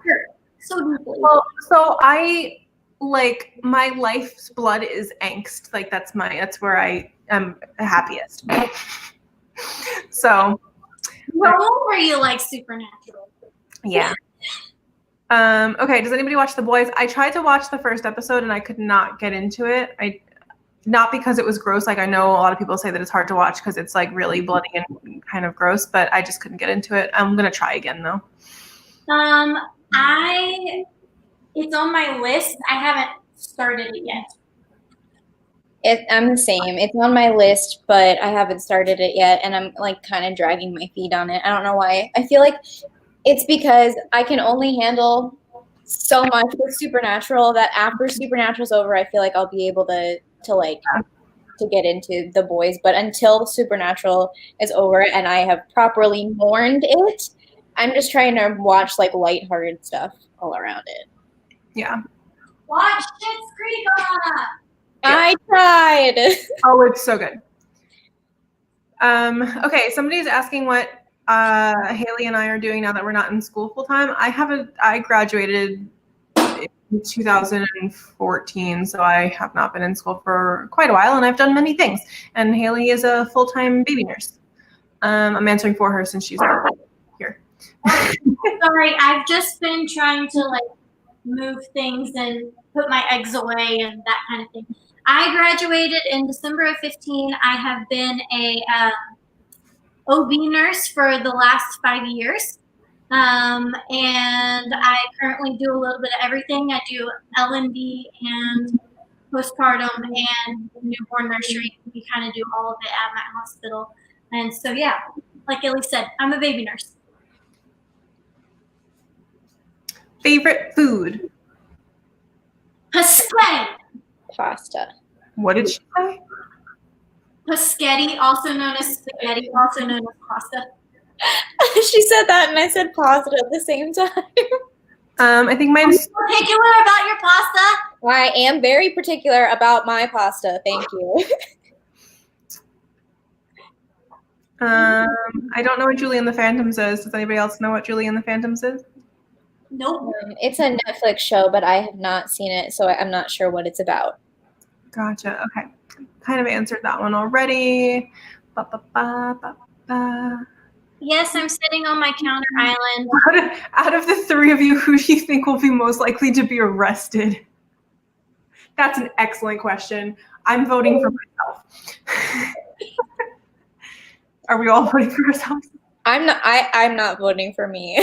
hurt so deeply. Well, so I my life's blood is angst. That's where I am happiest. So. No where you like Supernatural. Yeah. Okay. Does anybody watch The Boys? I tried to watch the first episode and I could not get into it. Not because it was gross. I know a lot of people say that it's hard to watch because it's really bloody and kind of gross, but I just couldn't get into it. I'm gonna try again though. It's on my list. I haven't started it yet. I'm the same. It's on my list, but I haven't started it yet, and I'm kind of dragging my feet on it. I don't know why. I feel like it's because I can only handle so much with Supernatural that after Supernatural's over, I feel like I'll be able to get into The Boys. But until Supernatural is over and I have properly mourned it, I'm just trying to watch lighthearted stuff all around it. Yeah. Watch Schitt's Creek, Alana. I tried. Oh, it's so good. Okay, somebody's asking what Hailee and I are doing now that we're not in school full time. I graduated in 2014, so I have not been in school for quite a while, and I've done many things. And Hailee is a full-time baby nurse. I'm answering for her since she's not here. Sorry, I've just been trying to move things and put my eggs away and that kind of thing. I graduated in December of 15. I have been a OB nurse for the last 5 years. And I currently do a little bit of everything. I do L&D and postpartum and newborn nursery. We kind of do all of it at my hospital. And so, yeah, like Illy said, I'm a baby nurse. Favorite food? Paschetti. Pasta. What did she say? Paschetti, also known as spaghetti, also known as pasta. She said that and I said pasta at the same time. I think mine's particular about your pasta? I am very particular about my pasta. Thank you. I don't know what Julie and the Phantoms is. Does anybody else know what Julie and the Phantoms is? Nope. It's a Netflix show, but I have not seen it, so I'm not sure what it's about. Gotcha. Okay. Kind of answered that one already. Yes, I'm sitting on my counter island. Out of the three of you, who do you think will be most likely to be arrested? That's an excellent question. I'm voting for myself. Are we all voting for ourselves? I'm not voting for me.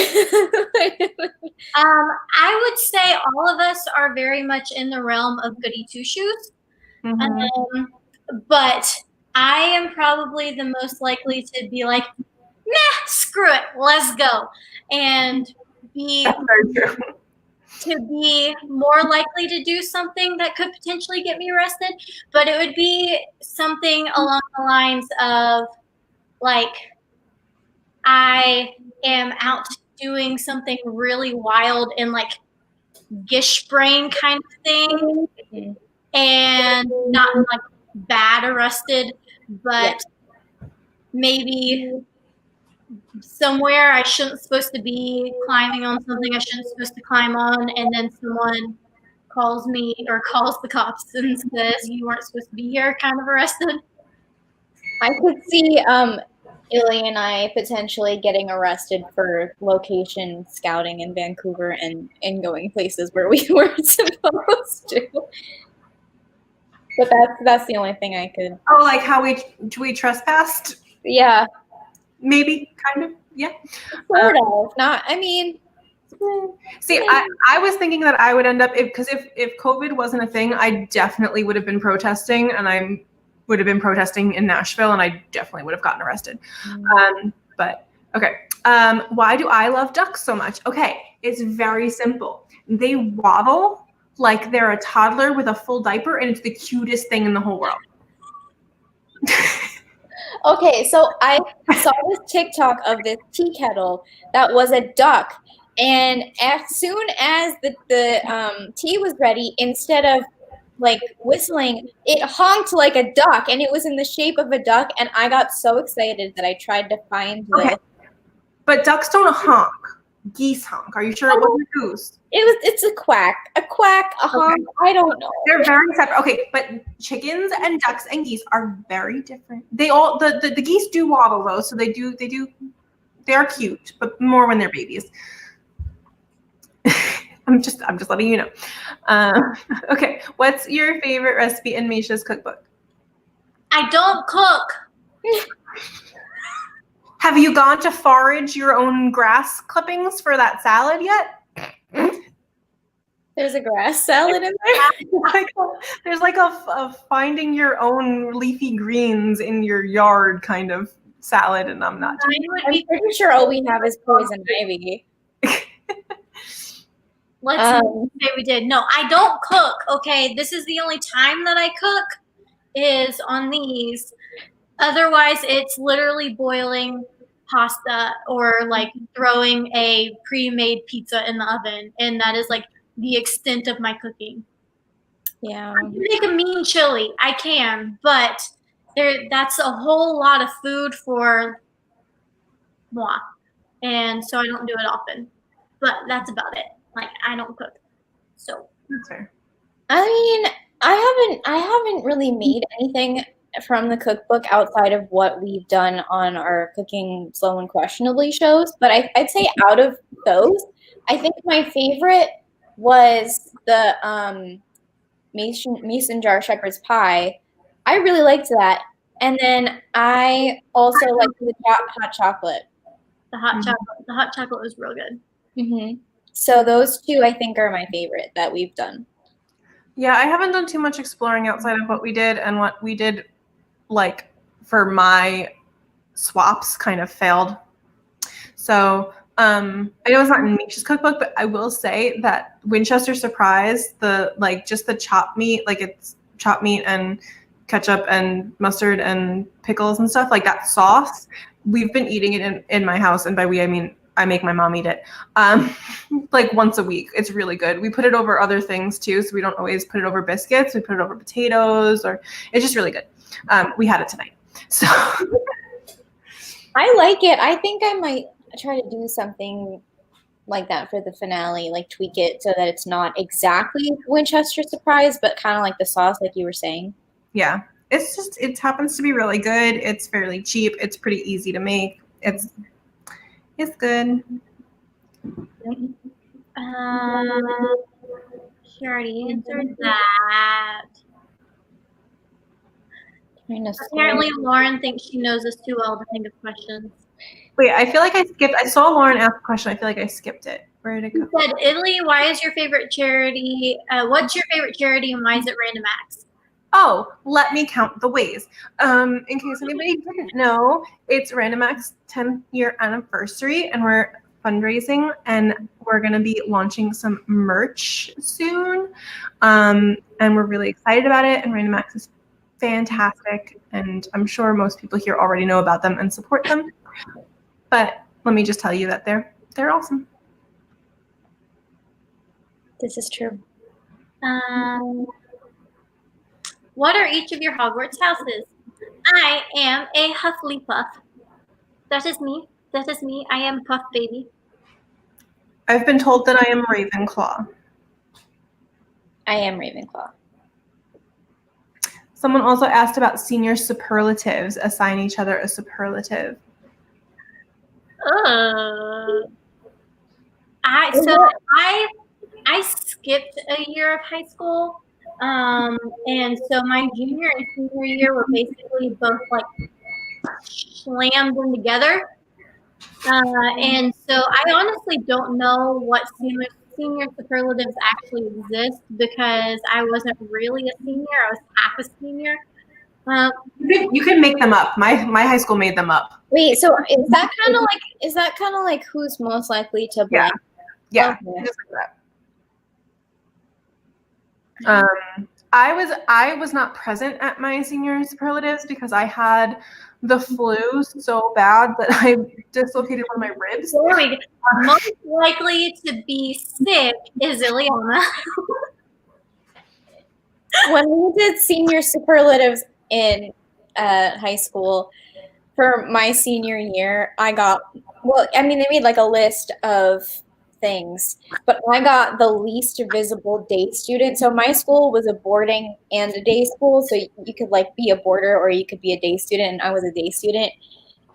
I would say all of us are very much in the realm of goody two shoes. Mhm. But I am probably the most likely to be like, nah, screw it, let's go. And be That's very true. to be more likely to do something that could potentially get me arrested, but it would be something along the lines of like I am out doing something really wild and like gish brain kind of thing and not like bad arrested, but maybe somewhere I shouldn't supposed to be climbing on something I shouldn't supposed to climb on, and then someone calls me or calls the cops and says you weren't supposed to be here, kind of arrested. I could see Illy and I potentially getting arrested for location scouting in Vancouver and going places where we weren't supposed to. But that's the only thing I could. Oh, like how we trespassed? Yeah, Maybe, kind of, yeah. sort of. Not. I mean. See, I was thinking that I would end up because if COVID wasn't a thing, I definitely would have been protesting, and I would have been protesting in Nashville, and I definitely would have gotten arrested. But okay, why do I love ducks so much? Okay, it's very simple. They waddle like they're a toddler with a full diaper, and it's the cutest thing in the whole world. Okay, so I saw this TikTok of this tea kettle that was a duck, and as soon as the tea was ready, instead of like whistling, it honked like a duck, and it was in the shape of a duck, and I got so excited that I tried to find the. Okay, but ducks don't honk. Geese honk. Are you sure it wasn't a goose? It's a quack, a honk. I don't know. They're very separate. Okay, but chickens and ducks and geese are very different. They all the geese do waddle though, so they are cute, but more when they're babies. I'm just letting you know. Okay, what's your favorite recipe in Misha's cookbook? I don't cook. Have you gone to forage your own grass clippings for that salad yet? There's a grass salad in there. There's like a finding your own leafy greens in your yard kind of salad, and I'm not. I'm pretty sure all we have is poison ivy. Let's say we did. No, I don't cook. Okay, this is the only time that I cook is on these. Otherwise, it's literally boiling pasta or like throwing a pre-made pizza in the oven, and that is like the extent of my cooking. Yeah, I can make a mean chili. I can, but that's a whole lot of food for moi, and so I don't do it often. But that's about it. Like I don't cook, so That's fair. I mean, I haven't really made anything from the cookbook outside of what we've done on our Cooking Slow and Questionably shows. But I'd say out of those, I think my favorite was the mason jar shepherd's pie. I really liked that, and then I also liked the hot chocolate. the hot chocolate was real good. Mm-hmm. So those two, I think, are my favorite that we've done. Yeah, I haven't done too much exploring outside of what we did, and what we did, like, for my swaps kind of failed. So I know it's not in Misha's cookbook, but I will say that Winchester Surprise, just the chopped meat, like it's chopped meat and ketchup and mustard and pickles and stuff, like that sauce, we've been eating it in my house, and by we I mean I make my mom eat it like once a week. It's really good. We put it over other things too, so we don't always put it over biscuits. We put it over potatoes, or it's just really good. We had it tonight, so I like it. I think I might try to do something like that for the finale, like tweak it so that it's not exactly Winchester Surprise, but kind of like the sauce, like you were saying. Yeah, it happens to be really good. It's fairly cheap. It's pretty easy to make. It's good. She already answered that. Apparently, Lauren thinks she knows us too well to think of questions. Wait, I feel like I skipped. I saw Lauren ask a question. I feel like I skipped it. Where did it go? She said, Illy, why is your favorite charity? What's your favorite charity and why is it Random Acts? Oh, let me count the ways. In case anybody didn't know, it's Random Act's 10th year anniversary, and we're fundraising, and we're going to be launching some merch soon. And we're really excited about it, and Random Acts is fantastic, and I'm sure most people here already know about them and support them. But let me just tell you that they're awesome. This is true. What are each of your Hogwarts houses? I am a Hufflepuff. That is me. That is me. I am Puff Baby. I've been told that I am Ravenclaw. I am Ravenclaw. Someone also asked about senior superlatives. Assign each other a superlative. I skipped a year of high school, and so my junior and senior year were basically both like slammed in together, and so I honestly don't know what senior superlatives actually exist because I wasn't really a senior; I was half a senior. You can make them up. My high school made them up. Wait, so is that kind of like who's most likely to blame? Yeah. Okay. Just like that. I was not present at my senior superlatives because I had the flu so bad that I dislocated one of my ribs. There we go. Most likely to be sick is Ileana. When we did senior superlatives in high school for my senior year, they made like a list of things, but I got the least visible day student. So my school was a boarding and a day school, so you could like be a boarder or you could be a day student, and I was a day student.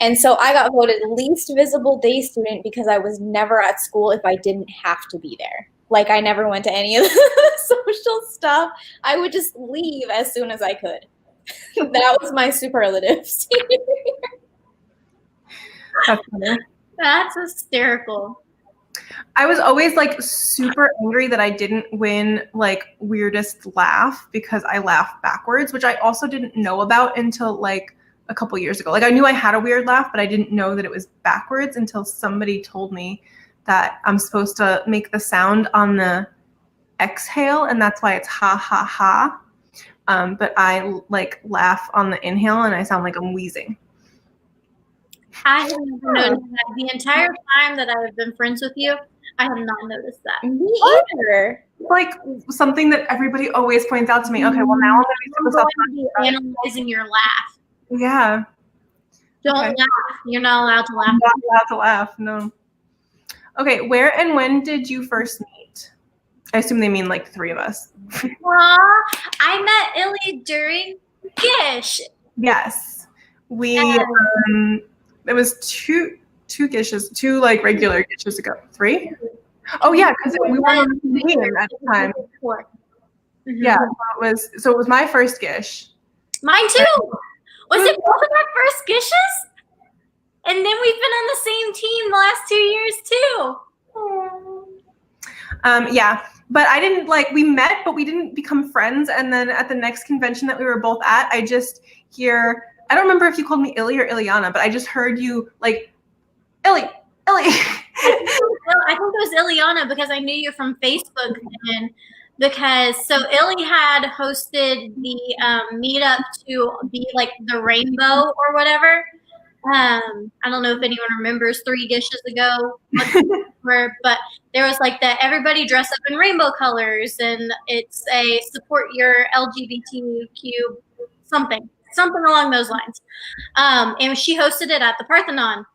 And so I got voted least visible day student because I was never at school if I didn't have to be there. Like I never went to any of the social stuff. I would just leave as soon as I could. That was my superlative. That's funny. That's hysterical. I was always like super angry that I didn't win like weirdest laugh because I laughed backwards, which I also didn't know about until like a couple years ago. Like I knew I had a weird laugh, but I didn't know that it was backwards until somebody told me that I'm supposed to make the sound on the exhale, and that's why it's ha ha ha. But I like laugh on the inhale, and I sound like I'm wheezing. I have never noticed that. The entire time that I have been friends with you, I have not noticed that. Me either. Like something that everybody always points out to me. Okay, well now I'm I'm going to be analyzing your laugh. Yeah. Don't laugh. You're not allowed to laugh. I'm not allowed to laugh. No. Okay, where and when did you first meet? I assume they mean like three of us. I met Illy during Gish. Yes. We it was two Gishes, two like regular Gishes ago. 3? Oh yeah, because we were on the team at the time. Yeah, so it was my first Gish. Mine too. Was it both of our first Gishes? And then we've been on the same team the last 2 years too. Yeah, but I didn't we met, but we didn't become friends. And then at the next convention that we were both at, I just hear, I don't remember if you called me Illy or Ileana, but I just heard you like, Illy. I think it was Ileana because I knew you from Facebook then. So Illy had hosted the meetup to be like the rainbow or whatever. I don't know if anyone remembers 3 Gishes ago, but there was like that everybody dress up in rainbow colors, and it's a support your LGBTQ something along those lines. And she hosted it at the Parthenon.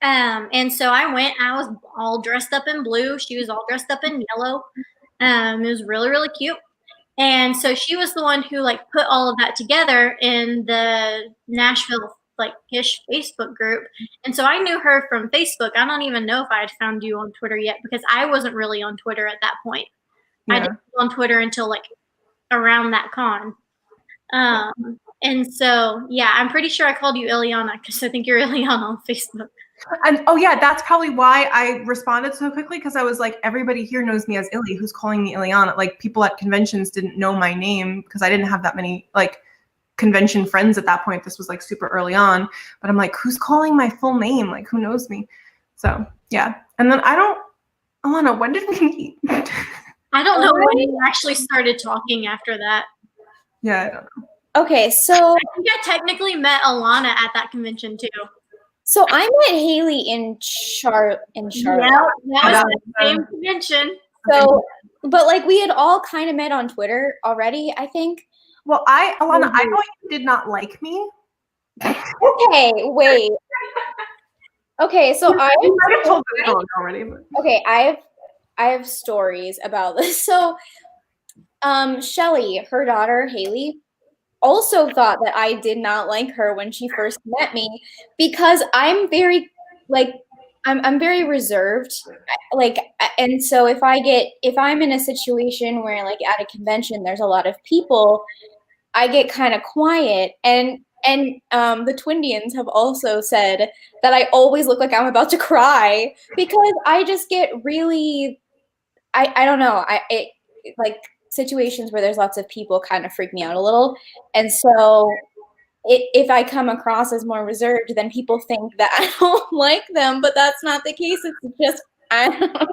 And so I went. I was all dressed up in blue. She was all dressed up in yellow. It was really, really cute. And so she was the one who like put all of that together in the Nashville Gish Facebook group. And so I knew her from Facebook. I don't even know if I had found you on Twitter yet because I wasn't really on Twitter at that point. Yeah. I didn't go on Twitter until like around that con. And so, yeah, I'm pretty sure I called you Ileana because I think you're Ileana on Facebook. And oh yeah, that's probably why I responded so quickly, because I was like, everybody here knows me as Illy. Who's calling me Ileana? Like, people at conventions didn't know my name because I didn't have that many like convention friends at that point. This was like super early on, but I'm like, who's calling my full name? Like, who knows me? So yeah. And then Alana, when did we meet? I don't know when we actually started talking after that. Yeah, I don't know. Okay, so I think I technically met Alana at that convention too. so I met Hailee in Charlotte. Yeah, that was the same convention. So, but like we had all kind of met on Twitter already, I think. Well, Alana, I know you did not like me. Okay, wait. Okay, so You might have told the story already. But. Okay, I have stories about this. So, Shelly, her daughter Hailee, also thought that I did not like her when she first met me because I'm very I'm very reserved, like, and so if I'm in a situation where like at a convention there's a lot of people, I get kind of quiet, and the Twindians have also said that I always look like I'm about to cry because I just get really I don't know, like situations where there's lots of people kind of freak me out a little, and so if I come across as more reserved, then people think that I don't like them, but that's not the case. It's just I don't know.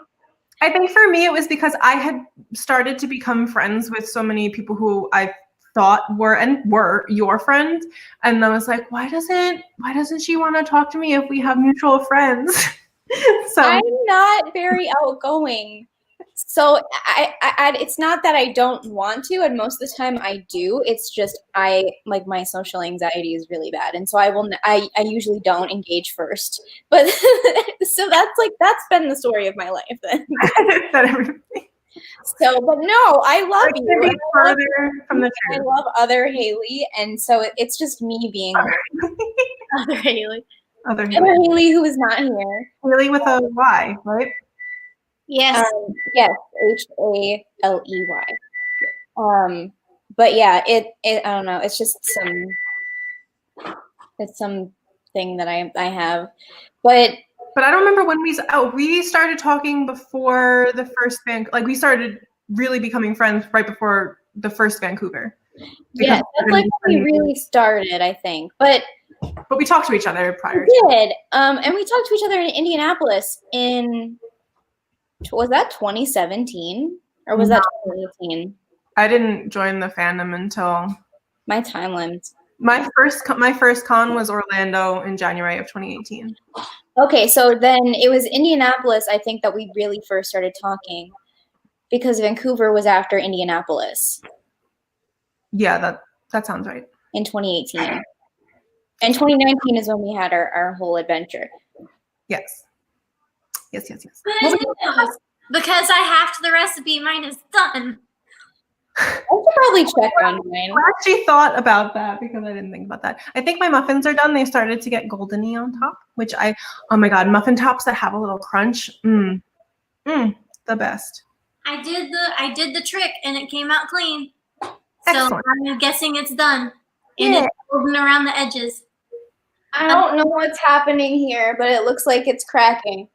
I think for me it was because I had started to become friends with so many people who I thought were your friends, and I was like, why doesn't she want to talk to me if we have mutual friends? So I'm not very outgoing. So I it's not that I don't want to, and most of the time I do. It's just like my social anxiety is really bad, and so I usually don't engage first. But so that's been the story of my life then. that everybody. So, but no, I love you. I love other Hailee, and so it's just me being Other Hailee. Other Hailee who is not here. Hailee with a Y, right? Yes. Yes, Haley. But yeah, it I don't know. It's just something that I have, but I don't remember when we started talking before the first like we started really becoming friends right before the first Vancouver. Yeah, that's like when we really started, I think. But we talked to each other prior. We did, and we talked to each other in Indianapolis was that 2017 or was that 2018? I didn't join the fandom until my timelines. My first con was Orlando in January of 2018. Okay, so then it was Indianapolis, I think, that we really first started talking, because Vancouver was after Indianapolis. Yeah, that sounds right. In 2018. And 2019 is when we had our whole adventure. Yes. Because I have the recipe, mine is done. I should probably check on mine. I actually thought about that because I didn't think about that. I think my muffins are done. They started to get goldeny on top, which oh my God, muffin tops that have a little crunch. The best. I did the trick and it came out clean. Excellent. So I'm guessing it's done. And it's golden around the edges. I don't know what's happening here, but it looks like it's cracking.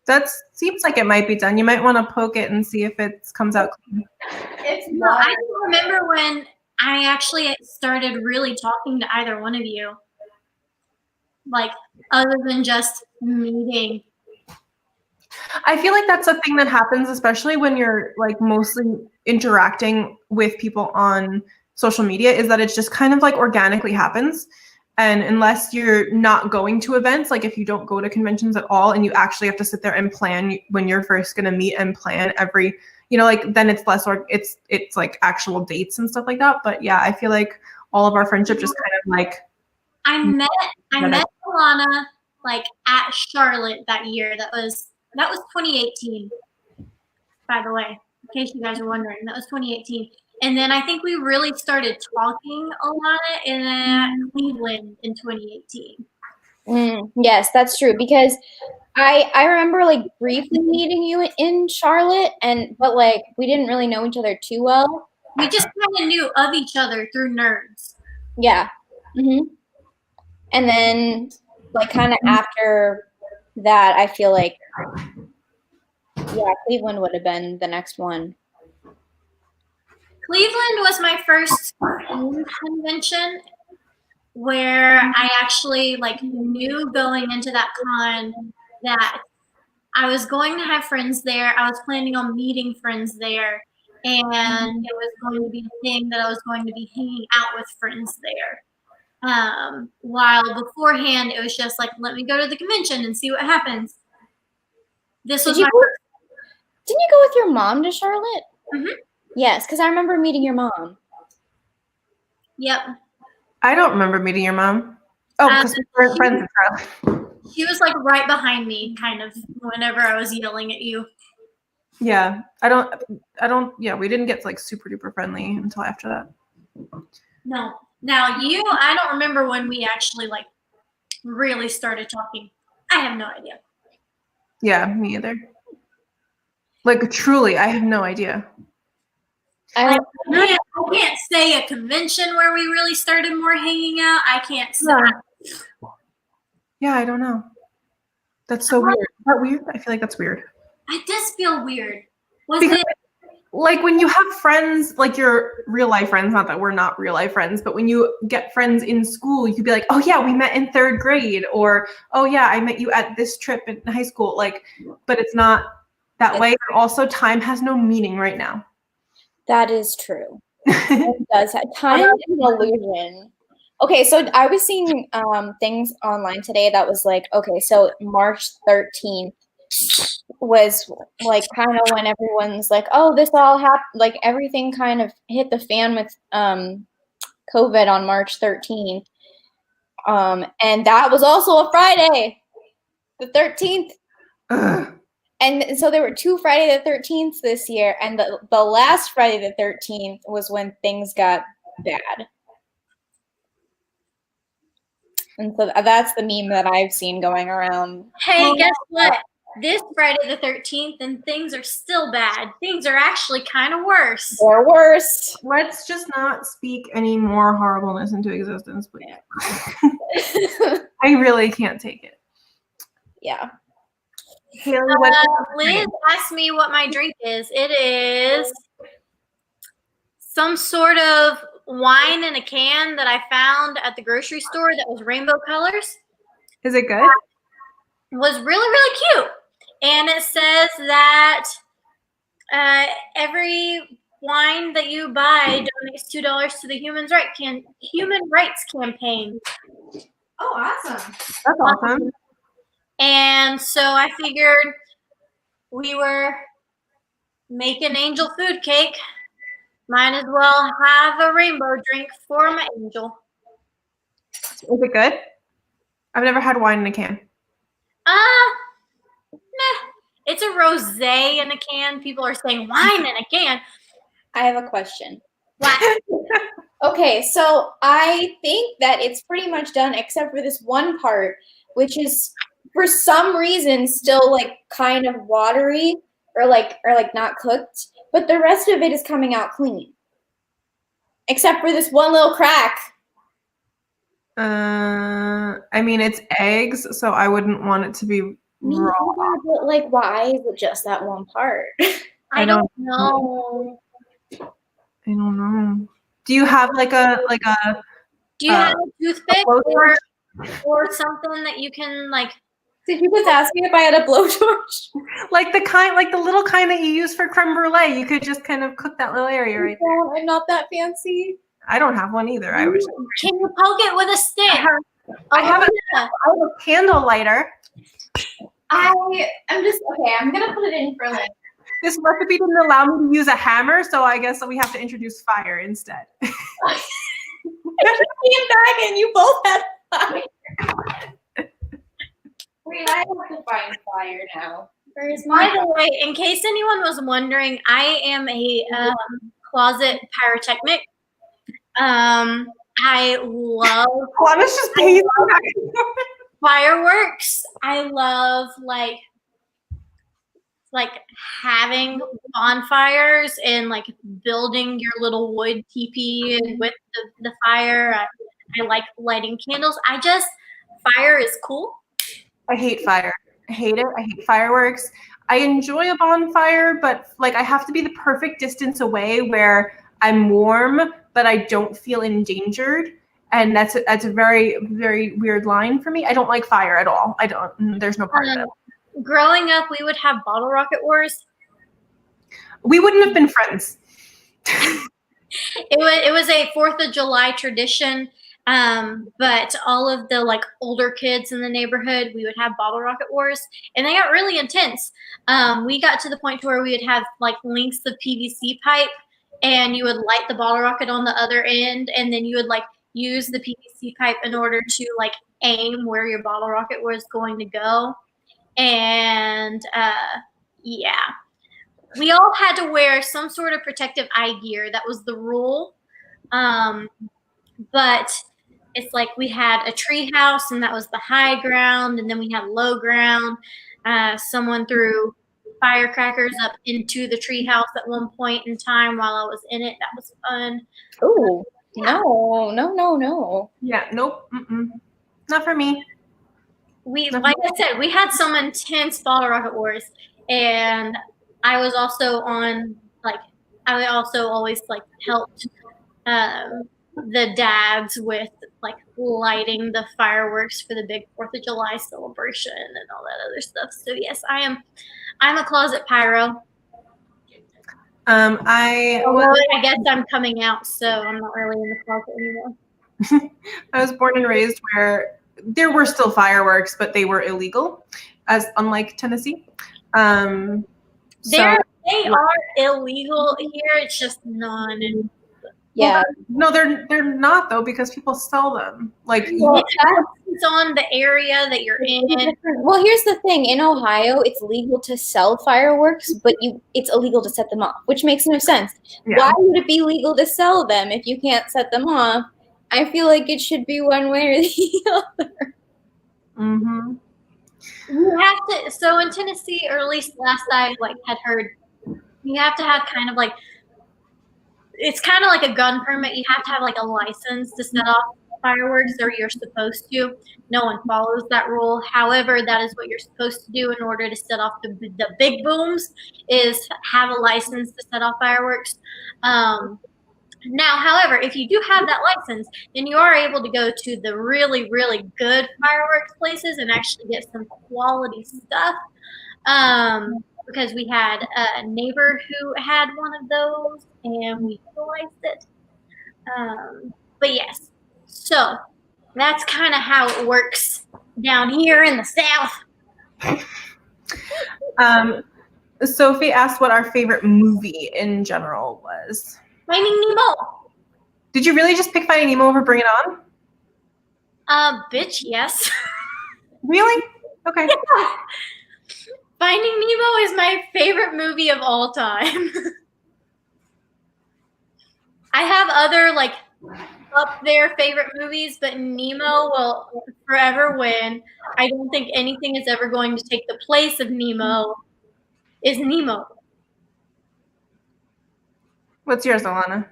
That seems like it might be done. You might want to poke it and see if it comes out clean. I don't remember when I actually started really talking to either one of you. Like, other than just meeting. I feel like that's a thing that happens, especially when you're like mostly interacting with people on social media, is that it's just kind of like organically happens. And unless you're not going to events, like if you don't go to conventions at all and you actually have to sit there and plan when you're first going to meet and plan every, like then it's less, or it's like actual dates and stuff like that. But yeah, I feel like all of our friendship just kind of like. I met Alana like at Charlotte that year. That was 2018, by the way, in case you guys are wondering. That was 2018. And then I think we really started talking a lot in Cleveland in 2018. Yes, that's true, because I remember like briefly meeting you in Charlotte, but like we didn't really know each other too well. We just kind of knew of each other through nerds. Yeah. And then, like, kind of after that, I feel like, yeah, Cleveland would have been the next one. Cleveland was my first convention where I actually like knew going into that con that I was going to have friends there. I was planning on meeting friends there, and it was going to be a thing that I was going to be hanging out with friends there. While beforehand, it was just like, let me go to the convention and see what happens. This was Didn't you go with your mom to Charlotte? Mhm. Yes, because I remember meeting your mom. Yep. I don't remember meeting your mom. Oh, because we weren't friends in Charlotte. She was like right behind me, kind of, whenever I was yelling at you. Yeah, I don't. Yeah, we didn't get like super duper friendly until after that. No. Now I don't remember when we actually like really started talking. I have no idea. Yeah, me either. Like truly, I have no idea. I can't say a convention where we really started more hanging out. I can't say. Yeah, I don't know. That's so weird. Is that weird? I feel like that's weird. It does feel weird. Like when you have friends, like your real life friends, not that we're not real life friends, but when you get friends in school, you could be like, oh yeah, we met in 3rd grade, or oh yeah, I met you at this trip in high school. Like, but it's not that way. And also, time has no meaning right now. That is true. It does have time is an illusion. Okay, so I was seeing things online today that was like, okay, so March 13th was like kind of when everyone's like, oh, this all happened, like everything kind of hit the fan with COVID on March 13th. And that was also a Friday, the 13th. And so there were 2 Friday the 13th this year, and the last Friday the 13th was when things got bad. And so that's the meme that I've seen going around. Hey, guess what? This Friday the 13th, and things are still bad. Things are actually kind of worse. Or worse. Let's just not speak any more horribleness into existence, please. I really can't take it. Yeah. Hailee, Liz asked me what my drink is. It is some sort of wine in a can that I found at the grocery store that was rainbow colors. Is it good? It was really, really cute. And it says that every wine that you buy donates $2 to the Human Rights Campaign. Oh, awesome. That's awesome. And so I figured we were making angel food cake. Might as well have a rainbow drink for my angel. Is it good? I've never had wine in a can. Nah. It's a rosé in a can. People are saying wine in a can. I have a question. What? Okay, so I think that it's pretty much done except for this one part, which is for some reason still like kind of watery or like not cooked, but the rest of it is coming out clean. Except for this one little crack. I mean, it's eggs, so I wouldn't want it to be raw. But like, why is it just that one part? I don't know. I don't know. Do you have like a Do you have a toothpick or something that you can like? Did you just ask me if I had a blowtorch? like the little kind that you use for creme brulee? You could just kind of cook that little area right there. I'm not that fancy. I don't have one either. I wish. Can you poke it with a stick? I have a candle lighter. I'm gonna put it in for like. This recipe didn't allow me to use a hammer, so I guess we have to introduce fire instead. I came back and you both had fire. Wait, I have to find fire now. Where's my? By the way, in case anyone was wondering, I am a closet pyrotechnic. I love. Let's just pay fireworks. I love like like having bonfires and like building your little wood teepee and with the fire. I like lighting candles. Fire is cool. I hate fire. I hate it. I hate fireworks. I enjoy a bonfire, but like I have to be the perfect distance away where I'm warm, but I don't feel endangered. And that's a very, very weird line for me. I don't like fire at all. I don't. There's no part of it. Growing up, we would have bottle rocket wars. We wouldn't have been friends. It was a 4th of July tradition. But all of the like older kids in the neighborhood, we would have bottle rocket wars, and they got really intense. We got to the point to where we would have like lengths of PVC pipe, and you would light the bottle rocket on the other end, and then you would like use the PVC pipe in order to like aim where your bottle rocket was going to go. And yeah, we all had to wear some sort of protective eye gear. That was the rule. But it's like we had a tree house, and that was the high ground, and then we had low ground. Someone threw firecrackers up into the tree house at one point in time while I was in it. That was fun. Oh, no. Yeah, nope. Mm-mm. Not for me. Like I said, we had some intense bottle rocket wars, and I was also I also always like helped the dads with like lighting the fireworks for the big 4th of July celebration and all that other stuff. So yes, I'm a closet pyro. I guess I'm coming out, so I'm not really in the closet anymore. I was born and raised where there were still fireworks, but they were illegal, unlike Tennessee. They are illegal here. It's just none. Yeah. Well, no, they're not though, because people sell them. Like it's on the area that you're in. Well, here's the thing. In Ohio, it's legal to sell fireworks, but it's illegal to set them off, which makes no sense. Yeah. Why would it be legal to sell them if you can't set them off? I feel like it should be one way or the other. Mm-hmm. You have to. So in Tennessee, or at least last I had heard, you have to have kind of like. It's kind of like a gun permit. You have to have like a license to set off fireworks, or you're supposed to. No one follows that rule. However, that is what you're supposed to do in order to set off the big booms, is have a license to set off fireworks. Now, however, if you do have that license, then you are able to go to the really, really good fireworks places and actually get some quality stuff. Because we had a neighbor who had one of those, and we utilized it. But yes, so that's kind of how it works down here in the South. Sophie asked what our favorite movie in general was. Finding Nemo. Did you really just pick Finding Nemo over Bring It On? Bitch, yes. Really? Okay. Yeah. Finding Nemo is my favorite movie of all time. I have other up there favorite movies, but Nemo will forever win. I don't think anything is ever going to take the place of Nemo. Is Nemo. What's yours, Alana?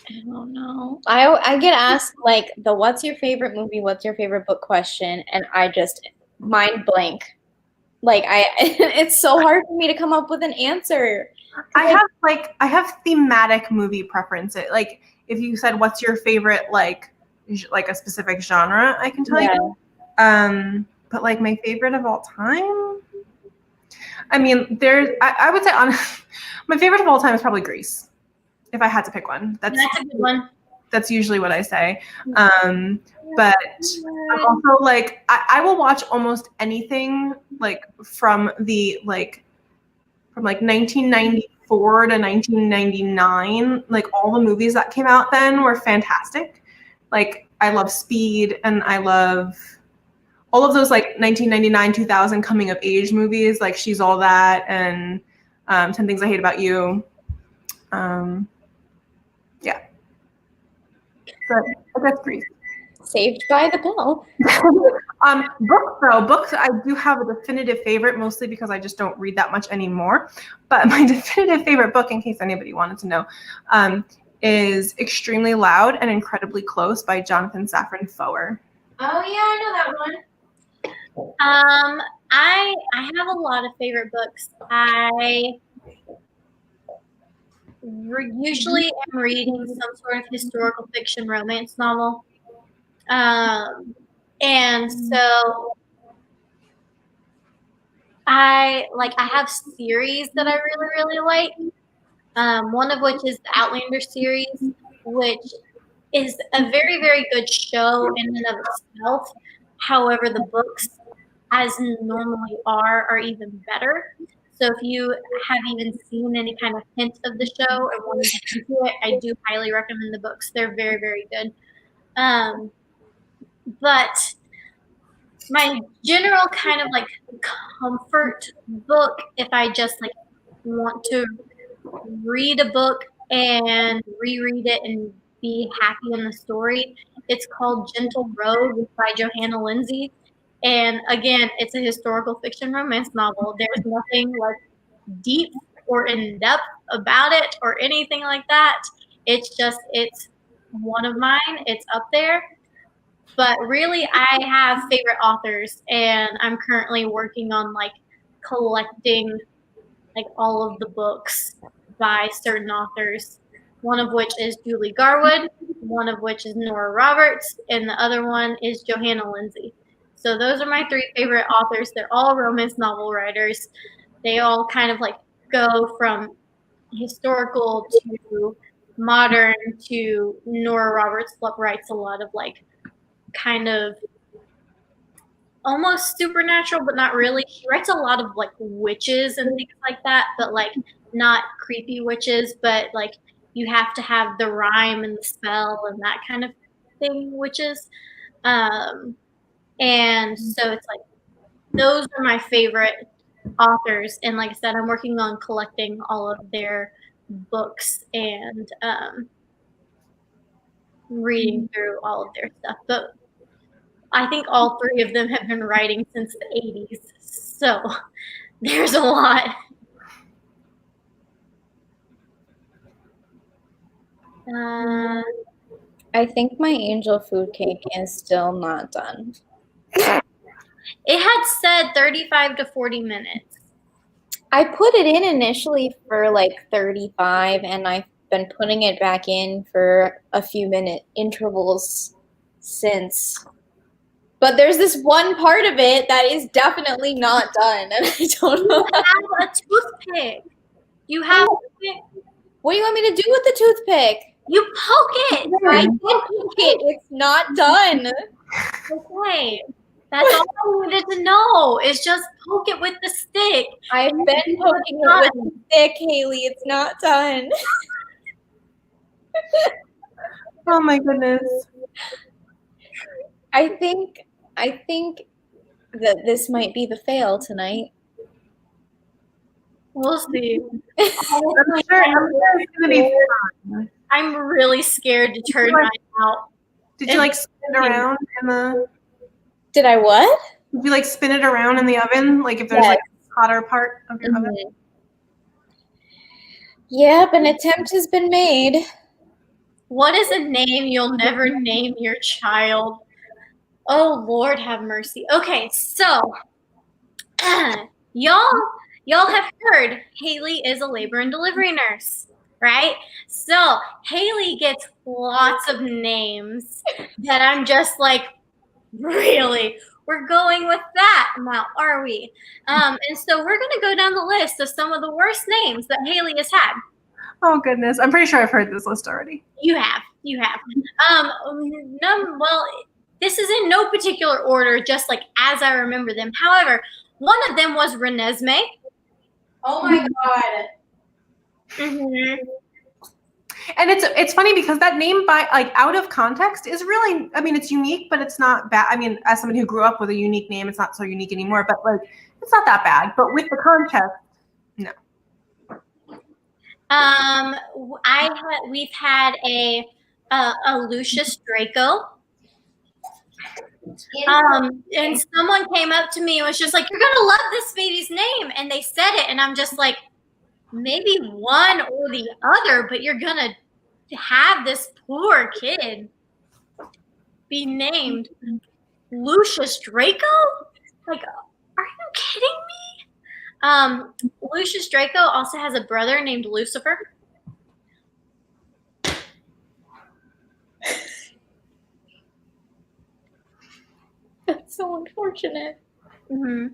I don't know. I get asked the what's your favorite movie, what's your favorite book question, and I just mind blank. It's so hard for me to come up with an answer. I have thematic movie preferences. Like if you said what's your favorite like a specific genre, I can tell you. But my favorite of all time, I mean, I would say my favorite of all time is probably Grease. If I had to pick one, that's a good one. That's usually what I say. But I'm also I will watch almost anything from 1994 to 1999. All the movies that came out then were fantastic. I love Speed, and I love all of those 1999, 2000 coming of age movies, She's All That and 10 Things I Hate About You. Yeah. But that's Grease. Saved by the bell. Books, I do have a definitive favorite, mostly because I just don't read that much anymore. But my definitive favorite book, in case anybody wanted to know, is Extremely Loud and Incredibly Close by Jonathan Safran Foer. Oh yeah, I know that one. I have a lot of favorite books. I usually am reading some sort of historical fiction romance novel. And so I have series that I really, really like. One of which is the Outlander series, which is a very, very good show in and of itself. However, the books, as normally are even better. So if you have even seen any kind of hint of the show and want to get into it, I do highly recommend the books. They're very, very good. But my general kind of like comfort book, if I just like want to read a book and reread it and be happy in the story, it's called Gentle Road by Johanna Lindsey. And again, it's a historical fiction romance novel. There's nothing like deep or in depth about it or anything like that. It's one of mine. It's up there. But really, I have favorite authors, and I'm currently working on like collecting like all of the books by certain authors. One of which is Julie Garwood, one of which is Nora Roberts, and the other one is Johanna Lindsey. So those are my three favorite authors. They're all romance novel writers. They all kind of like go from historical to modern to Nora Roberts writes a lot of like kind of almost supernatural, but not really. She writes a lot of like witches and things like that, but like not creepy witches, but like you have to have the rhyme and the spell and that kind of thing, witches. And so it's like those are my favorite authors, and like I said, I'm working on collecting all of their books and reading through all of their stuff. But I think all three of them have been writing since the 80s, so there's a lot. I think my angel food cake is still not done. It had said 35 to 40 minutes. I put it in initially for like 35, and I've been putting it back in for a few minute intervals since. But there's this one part of it that is definitely not done, and I don't know. You have a toothpick. You have. What do you want me to do with the toothpick? You poke it. I did poke it. It's not done. Okay. That's all I needed to know. Is just poke it with the stick. I've been poking it with the stick, Hailee. It's not done. Oh my goodness. I think that this might be the fail tonight. We'll see. I'm sure it's gonna be fun. I'm really scared to turn mine out. Did you like spin it around in the? Did I what? Did you like spin it around in the oven? Like if there's like a hotter part of your oven? Yep, an attempt has been made. What is a name you'll never name your child? Oh, Lord have mercy. Okay, so y'all have heard Hailee is a labor and delivery nurse, right? So Hailee gets lots of names that I'm just like, really? We're going with that now, are we? And so we're going to go down the list of some of the worst names that Hailee has had. Oh goodness, I'm pretty sure I've heard this list already. You have. Well, this is in no particular order, just like as I remember them. However, one of them was Renesmee. Oh my God. Mm-hmm. And it's funny because that name by like out of context is really, I mean, it's unique, but it's not bad. I mean, as somebody who grew up with a unique name, it's not so unique anymore, but like it's not that bad. But with the context, no. We've had a Lucius Draco. And someone came up to me and was just like, "You're gonna love this baby's name," and they said it, and I'm just like, maybe one or the other, but you're gonna have this poor kid be named Lucius Draco? Like, are you kidding me? Lucius Draco also has a brother named Lucifer. That's so unfortunate. Mm-hmm.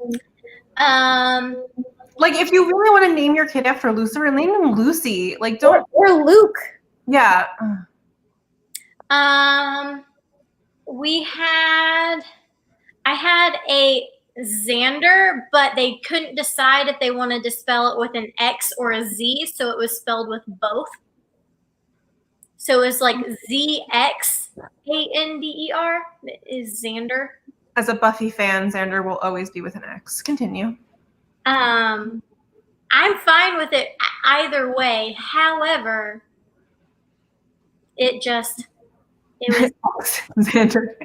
Like, if you really want to name your kid after Lucifer, name him Lucy. Like, don't. Or Luke. Yeah. I had a Xander, but they couldn't decide if they wanted to spell it with an X or a Z, so it was spelled with both. So it was like ZXANDER is Xander. As a Buffy fan, Xander will always be with an X. Continue. I'm fine with it either way. However, it was Xander.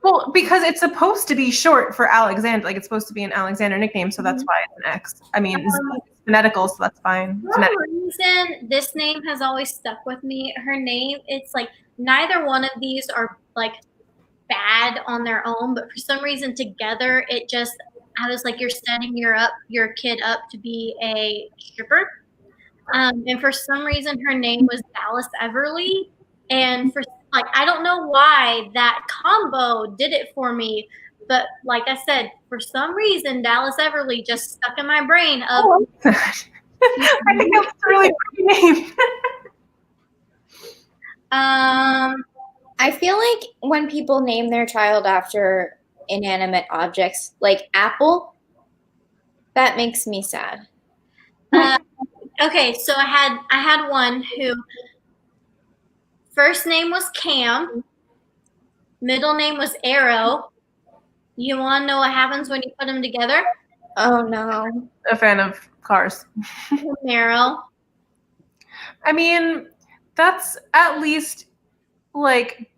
Well, because it's supposed to be short for Alexander. Like, it's supposed to be an Alexander nickname, so that's why it's an X. I mean, it's phonetical, so that's fine. For some reason, this name has always stuck with me. Her name, it's like neither one of these are like bad on their own, but for some reason together, I was like, you're setting your kid up to be a stripper. And for some reason, her name was Dallas Everly. And I don't know why that combo did it for me. But like I said, for some reason, Dallas Everly just stuck in my brain. I think that's a really pretty name. I feel like when people name their child after inanimate objects, like Apple, that makes me sad. Okay, so I had one who first name was Cam, middle name was Arrow. You want to know what happens when you put them together? Oh no. A fan of cars. Meryl. I mean, that's at least like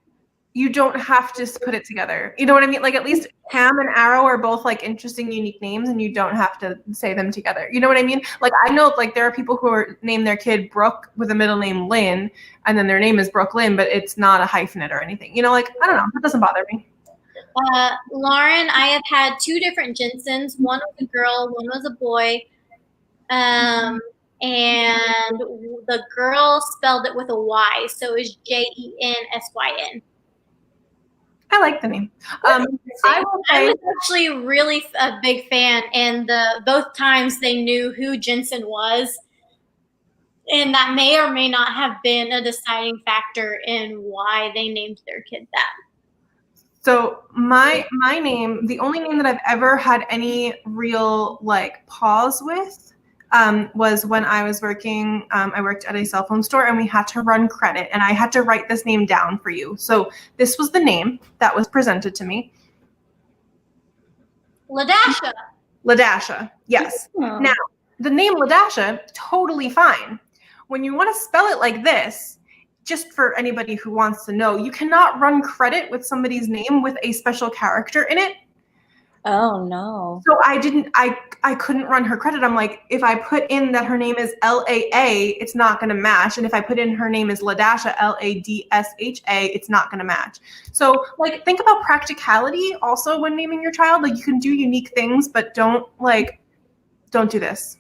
you don't have to put it together. You know what I mean? Like, at least Cam and Arrow are both like interesting, unique names, and you don't have to say them together. You know what I mean? Like, I know like there are people who name their kid Brooke with a middle name Lynn, and then their name is Brooklyn, but it's not a hyphenate or anything. You know, like, I don't know. That doesn't bother me. Lauren, I have had two different Jensens. One was a girl, one was a boy. And the girl spelled it with a Y, so it was JENSYN. I like the name. I was actually really a big fan, and both times they knew who Jensen was, and that may or may not have been a deciding factor in why they named their kid that. So my name, the only name that I've ever had any real like pause with was when I was working. I worked at a cell phone store, and we had to run credit, and I had to write this name down for you. So this was the name that was presented to me. Ladasha. Ladasha, yes. Oh. Now, the name Ladasha, totally fine. When you want to spell it like this, just for anybody who wants to know, you cannot run credit with somebody's name with a special character in it. Oh no. So I couldn't run her credit. I'm like, if I put in that her name is LAA, it's not going to match. And if I put in her name is Ladasha, LADSHA, it's not going to match. So like, think about practicality also when naming your child. Like, you can do unique things, but don't do this.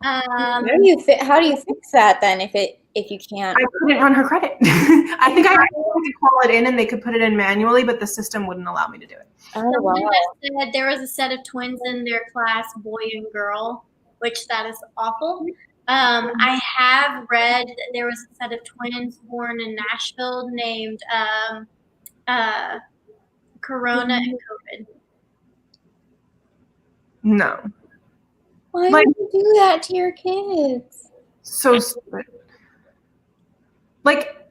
How do you fix that then if you can't? I couldn't run her credit. I think I had to call it in and they could put it in manually, but the system wouldn't allow me to do it. Oh, wow. Said there was a set of twins in their class, boy and girl, which that is awful. I have read that there was a set of twins born in Nashville named Corona and COVID. No. Why would you do that to your kids? So stupid. Like,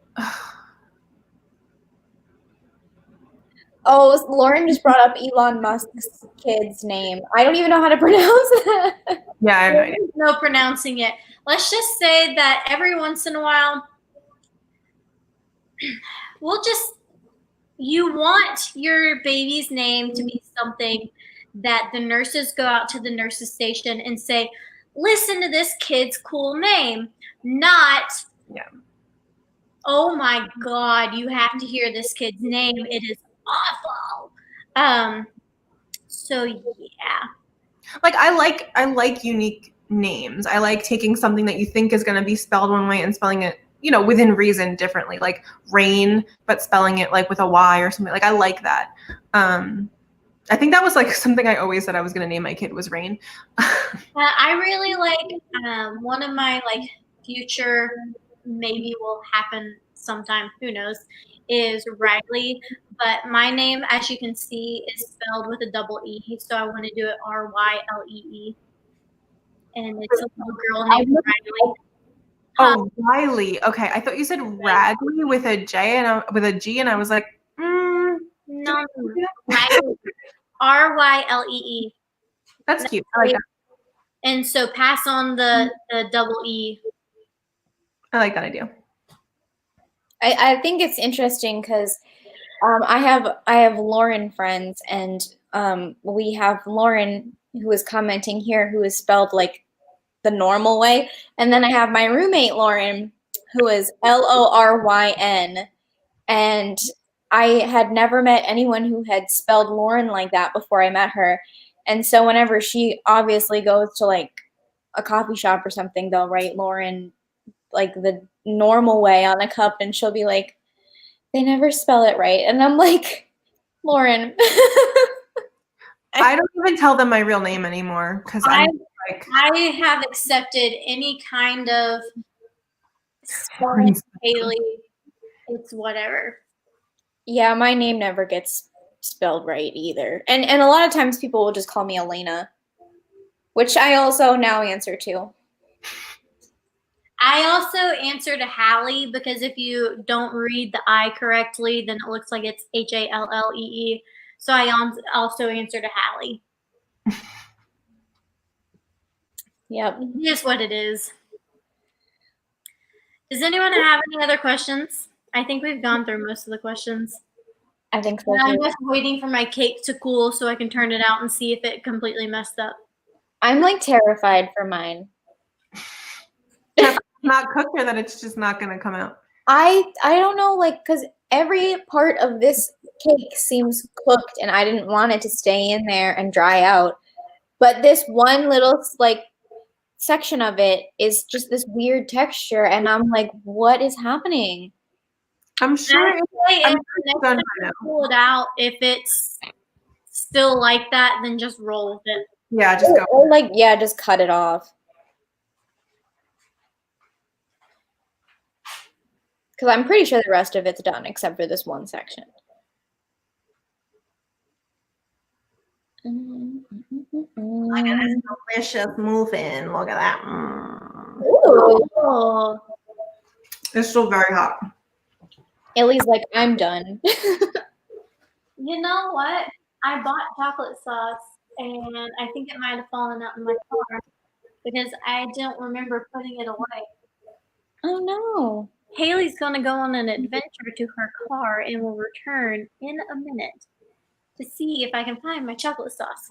oh, Lauren just brought up Elon Musk's kid's name. I don't even know how to pronounce that. yeah, I have no idea. No pronouncing it. Let's just say that every once in a while, you want your baby's name to be something that the nurses go out to the nurses station and say, listen to this kid's cool name, not, oh my God, you have to hear this kid's name. It is awful. So yeah. Like I like unique names. I like taking something that you think is going to be spelled one way and spelling it, within reason differently, like rain, but spelling it like with a Y or something. Like I like that. I think that was like something I always said I was going to name my kid was Rain. I really like one of my like future, maybe will happen sometime, who knows, is Riley. But my name, as you can see, is spelled with a double E, so I want to do it Rylee. And it's a little girl named Riley. Oh, Riley. Okay, I thought you said Ragley with a J and with a G, and I was like, no, Riley. Rylee. That's cute. I like that. And so pass on the double E. I like that idea. I think it's interesting because I have Lauren friends, and we have Lauren who is commenting here who is spelled like the normal way, and then I have my roommate Lauren who is Loryn, and I had never met anyone who had spelled Lauren like that before I met her. And so whenever she obviously goes to like a coffee shop or something, they'll write Lauren like the normal way on a cup, and she'll be like, they never spell it right. And I'm like, Lauren. I don't even tell them my real name anymore because I have accepted any kind of spelling Hailee. It's whatever. Yeah, my name never gets spelled right either. And a lot of times people will just call me Elena, which I also now answer to. I also answer to Hailee because if you don't read the I correctly, then it looks like it's Hallee. So I also answer to Hailee. Yep. It is what it is. Does anyone have any other questions? I think we've gone through most of the questions. I think so. I'm just waiting for my cake to cool so I can turn it out and see if it completely messed up. I'm like terrified for mine. Not cooked, or that it's just not going to come out? I don't know, like, because every part of this cake seems cooked, and I didn't want it to stay in there and dry out. But this one little like section of it is just this weird texture, and I'm like, what is happening? I'm sure it's done now. Pull it out. If it's still like that, then just roll with it. Yeah, just go. Or like, yeah, just cut it off. Because I'm pretty sure the rest of it's done except for this one section. Look at this delicious muffin. Look at that. Ooh. It's still very hot. Illy's like, I'm done. You know what? I bought chocolate sauce, and I think it might have fallen out in my car because I don't remember putting it away. Oh, no. Hailee's going to go on an adventure to her car and will return in a minute to see if I can find my chocolate sauce.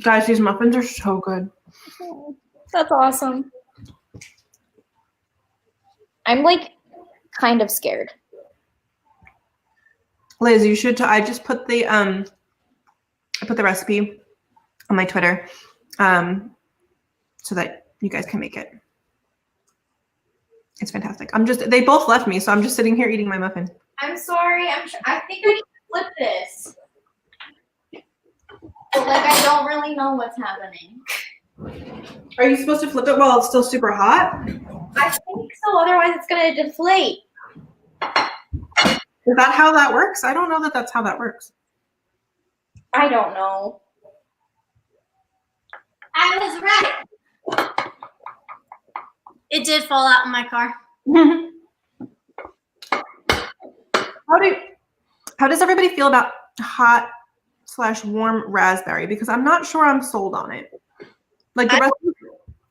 Guys, these muffins are so good. Oh, that's awesome. I'm like kind of scared. Liz, you should. I just put the I put the recipe on my Twitter, so that you guys can make it. It's fantastic. They both left me, so I'm just sitting here eating my muffin. I'm sorry. I think I can flip this. But like, I don't really know what's happening. Are you supposed to flip it while it's still super hot? I think so. Otherwise, it's going to deflate. Is that how that works? I don't know that that's how that works. I don't know. I was right. It did fall out in my car. How does everybody feel about hot/warm raspberry? Because I'm not sure I'm sold on it. Like the rest.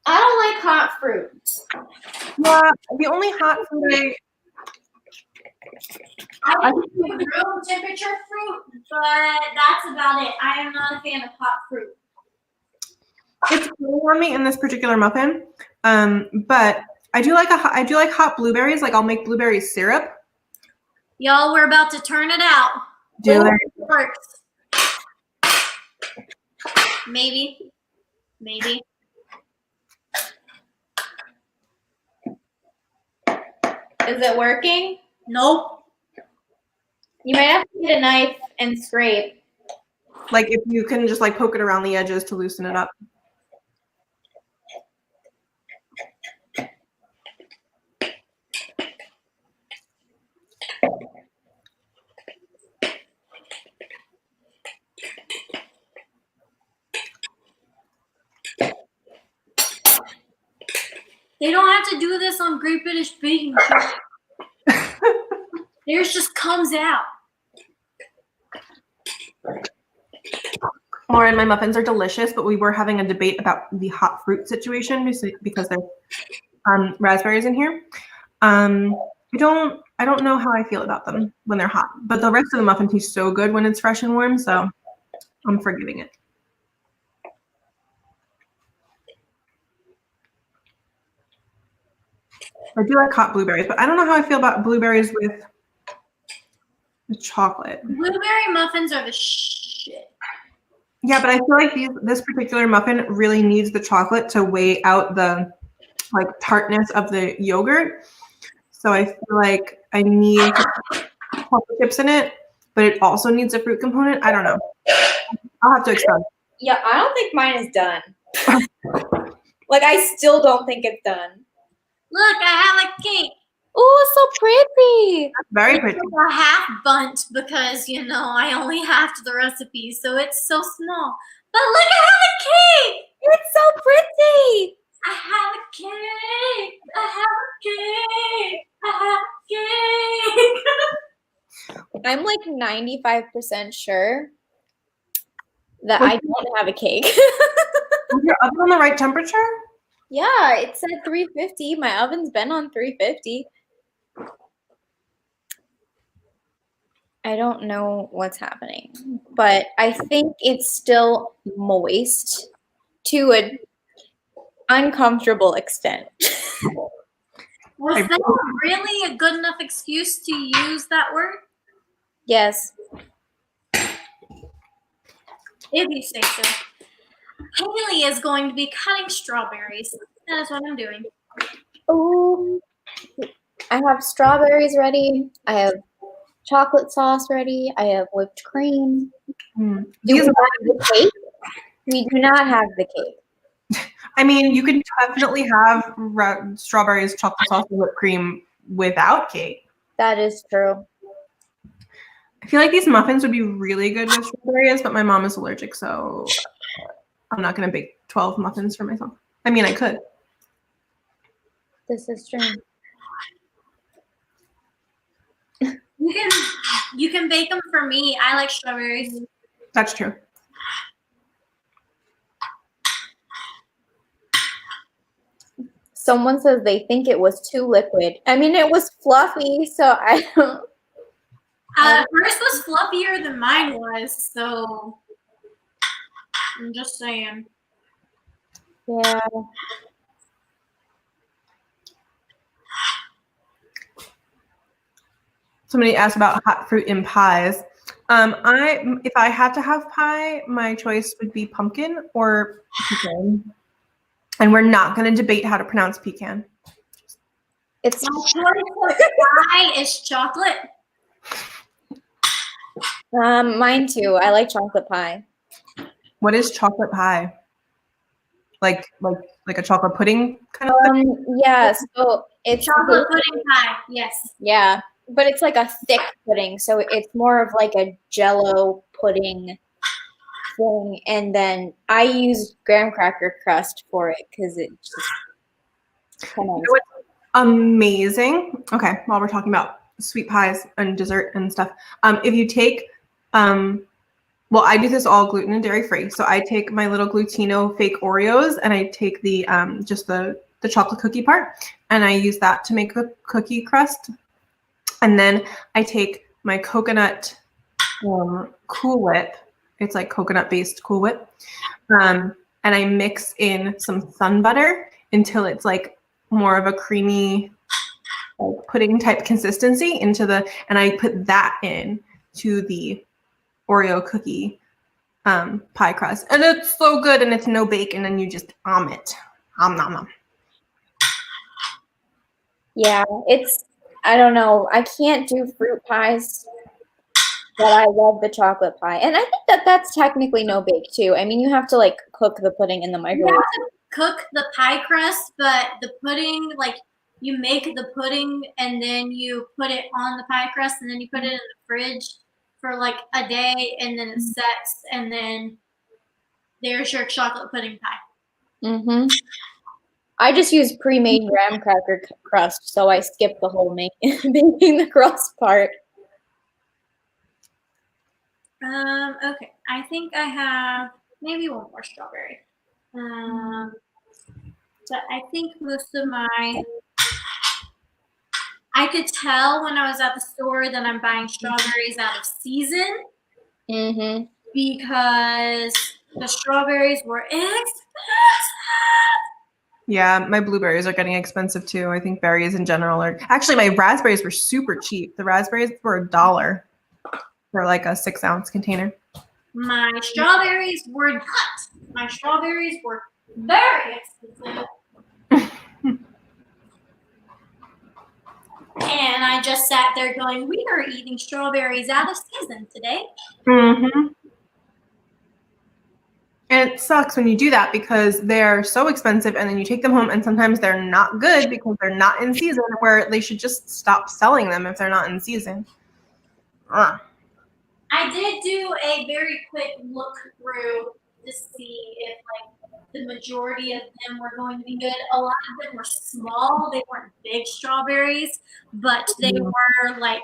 I don't like hot fruit. Yeah, the only hot fruit I can do room temperature fruit, but that's about it. I am not a fan of hot fruit. It's growing on me in this particular muffin, but I do like hot blueberries. Like I'll make blueberry syrup. Y'all, we're about to turn it out. Do it. It works. Maybe. Maybe. Is it working? Nope. You might have to get a knife and scrape. Like if you can just like poke it around the edges to loosen it up. They don't have to do this on Great British Baking Show. Theirs just comes out. Lauren, my muffins are delicious, but we were having a debate about the hot fruit situation because there's raspberries in here. I don't know how I feel about them when they're hot, but the rest of the muffin tastes so good when it's fresh and warm, so I'm forgiving it. I do like hot blueberries, but I don't know how I feel about blueberries with the chocolate. Blueberry muffins are the shit. Yeah, but I feel like this particular muffin really needs the chocolate to weigh out the like tartness of the yogurt. So I feel like I need chocolate chips in it, but it also needs a fruit component. I don't know. I'll have to experiment. Yeah, I don't think mine is done. Like, I still don't think it's done. Look, I have a cake. Oh, it's so pretty. That's very pretty. It's a half bunch because, you know, I only halved the recipe, so it's so small. But look, I have a cake. It's so pretty. I have a cake. I have a cake. I have a cake. I'm like 95% sure that I don't have a cake. Is your oven on the right temperature? Yeah, it's at 350. My oven's been on 350. I don't know what's happening, but I think it's still moist to an uncomfortable extent. Was that really a good enough excuse to use that word? Yes. If you say so. Hailee is going to be cutting strawberries. That is what I'm doing. Oh, I have strawberries ready. I have chocolate sauce ready. I have whipped cream. Do we have the cake? We do not have the cake. I mean, you can definitely have strawberries, chocolate sauce, and whipped cream without cake. That is true. I feel like these muffins would be really good with strawberries, but my mom is allergic, so I'm not going to bake 12 muffins for myself. I mean, I could. This is true. You can bake them for me. I like strawberries. That's true. Someone says they think it was too liquid. I mean, it was fluffy, so I don't. Hers was fluffier than mine was, so I'm just saying. Yeah. Somebody asked about hot fruit in pies. If I had to have pie, my choice would be pumpkin or pecan. And we're not going to debate how to pronounce pecan. My choice for pie is chocolate. Mine too. I like chocolate pie. What is chocolate pie? Like a chocolate pudding kind of thing? Yeah, so it's Chocolate pudding pie, yes. Yeah, but it's like a thick pudding, so it's more of like a Jello pudding thing, and then I use graham cracker crust for it because it just kind of. You know what's amazing. Okay, while we're talking about sweet pies and dessert and stuff, if you take well, I do this all gluten and dairy free. So I take my little Glutino fake Oreos and I take the just the chocolate cookie part and I use that to make the cookie crust. And then I take my coconut Cool Whip. It's like coconut-based Cool Whip. And I mix in some sun butter until it's like more of a creamy, like pudding type consistency and I put that in to the Oreo cookie pie crust. And it's so good, and it's no bacon, and you just it. Nom nom. Yeah, I don't know. I can't do fruit pies, but I love the chocolate pie. And I think that's technically no bake too. I mean, you have to like cook the pudding in the You microwave. have to cook the pie crust, but the pudding, like you make the pudding and then you put it on the pie crust and then you put it in the fridge for like a day and then it sets and then there's your chocolate pudding pie. Mm-hmm. I just use pre-made graham cracker crust, so I skip the whole making the crust part. Okay. I think I have maybe one more strawberry. But I think most of I could tell when I was at the store that I'm buying strawberries out of season. Mm-hmm. Because the strawberries were expensive. Yeah, my blueberries are getting expensive too. I think berries in general are. Actually, my raspberries were super cheap. The raspberries were $1 for like a 6-ounce container. My strawberries were not. My strawberries were very expensive. And I just sat there going, we are eating strawberries out of season today. Mm-hmm. And it sucks when you do that because they're so expensive and then you take them home and sometimes they're not good because they're not in season, where they should just stop selling them if they're not in season. Ugh. I did do a very quick look through to see if like the majority of them were going to be good. A lot of them were small. They weren't big strawberries, but they were like,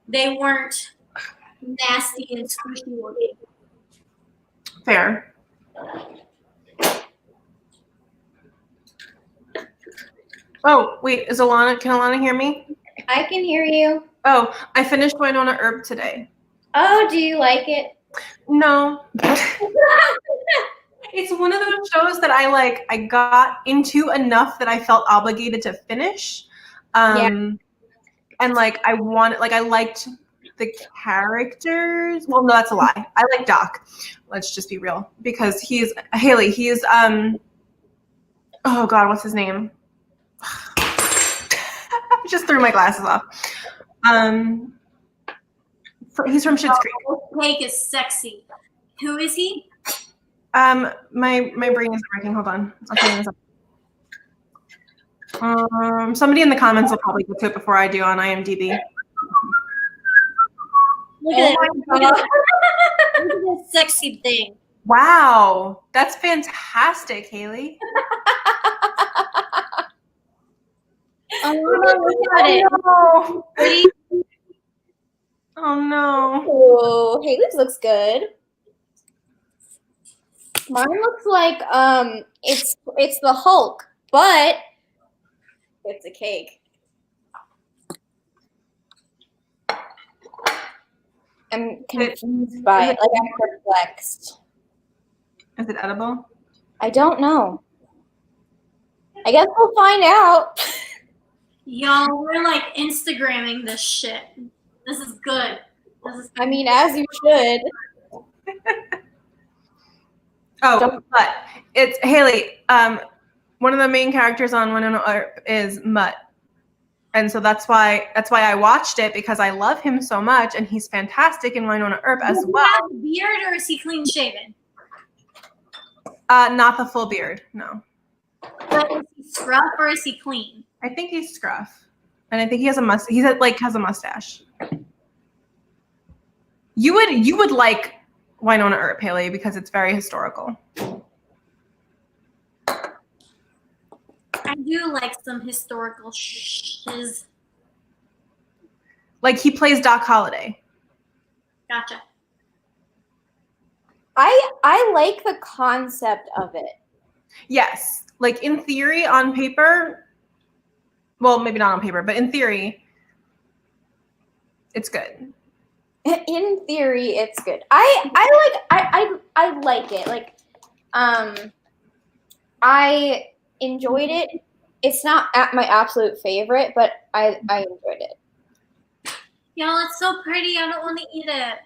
they weren't nasty and squishy looking. Fair. Oh, wait, can Alana hear me? I can hear you. Oh, I finished Winona Herb today. Oh, do you like it? No. It's one of those shows that I got into enough that I felt obligated to finish. And I liked the characters. Well, no, that's a lie. I like Doc. Let's just be real. Because he's Hailee. He's oh God, what's his name? I just threw my glasses off. He's from Schitt's Creek. Cake is sexy. Who is he? My brain isn't working. Hold on. I'll tell you in a second. Somebody in the comments will probably get to it before I do on IMDb. Look at that. Look at this sexy thing. Wow, that's fantastic, Hailee. Look at it. No. Pretty. Oh no. Oh, Hailee's looks good. Mine looks like it's the Hulk, but it's a cake. I'm confused by it. Like I'm perplexed. Is it edible? I don't know. I guess we'll find out. Y'all, we're like Instagramming this shit. This is good. I mean, as you should. Oh, but it's Hailee. One of the main characters on Winona Earp is Mutt, and so that's why I watched it, because I love him so much, and he's fantastic in Winona Earp as well. Does he have a beard or is he clean shaven? Not the full beard, no. But is he scruff or is he clean? I think he's scruff, and I think he has a has a mustache. You would like Winona Earp, Hailee, because it's very historical. I do like some historical shiz. Like he plays Doc Holliday. Gotcha. I like the concept of it. Yes, like in theory, on paper. Well, maybe not on paper, but in theory, It's good. In theory, it's good. I like it. Like, I enjoyed it. It's not my absolute favorite, but I enjoyed it. Y'all, it's so pretty. I don't want to eat it.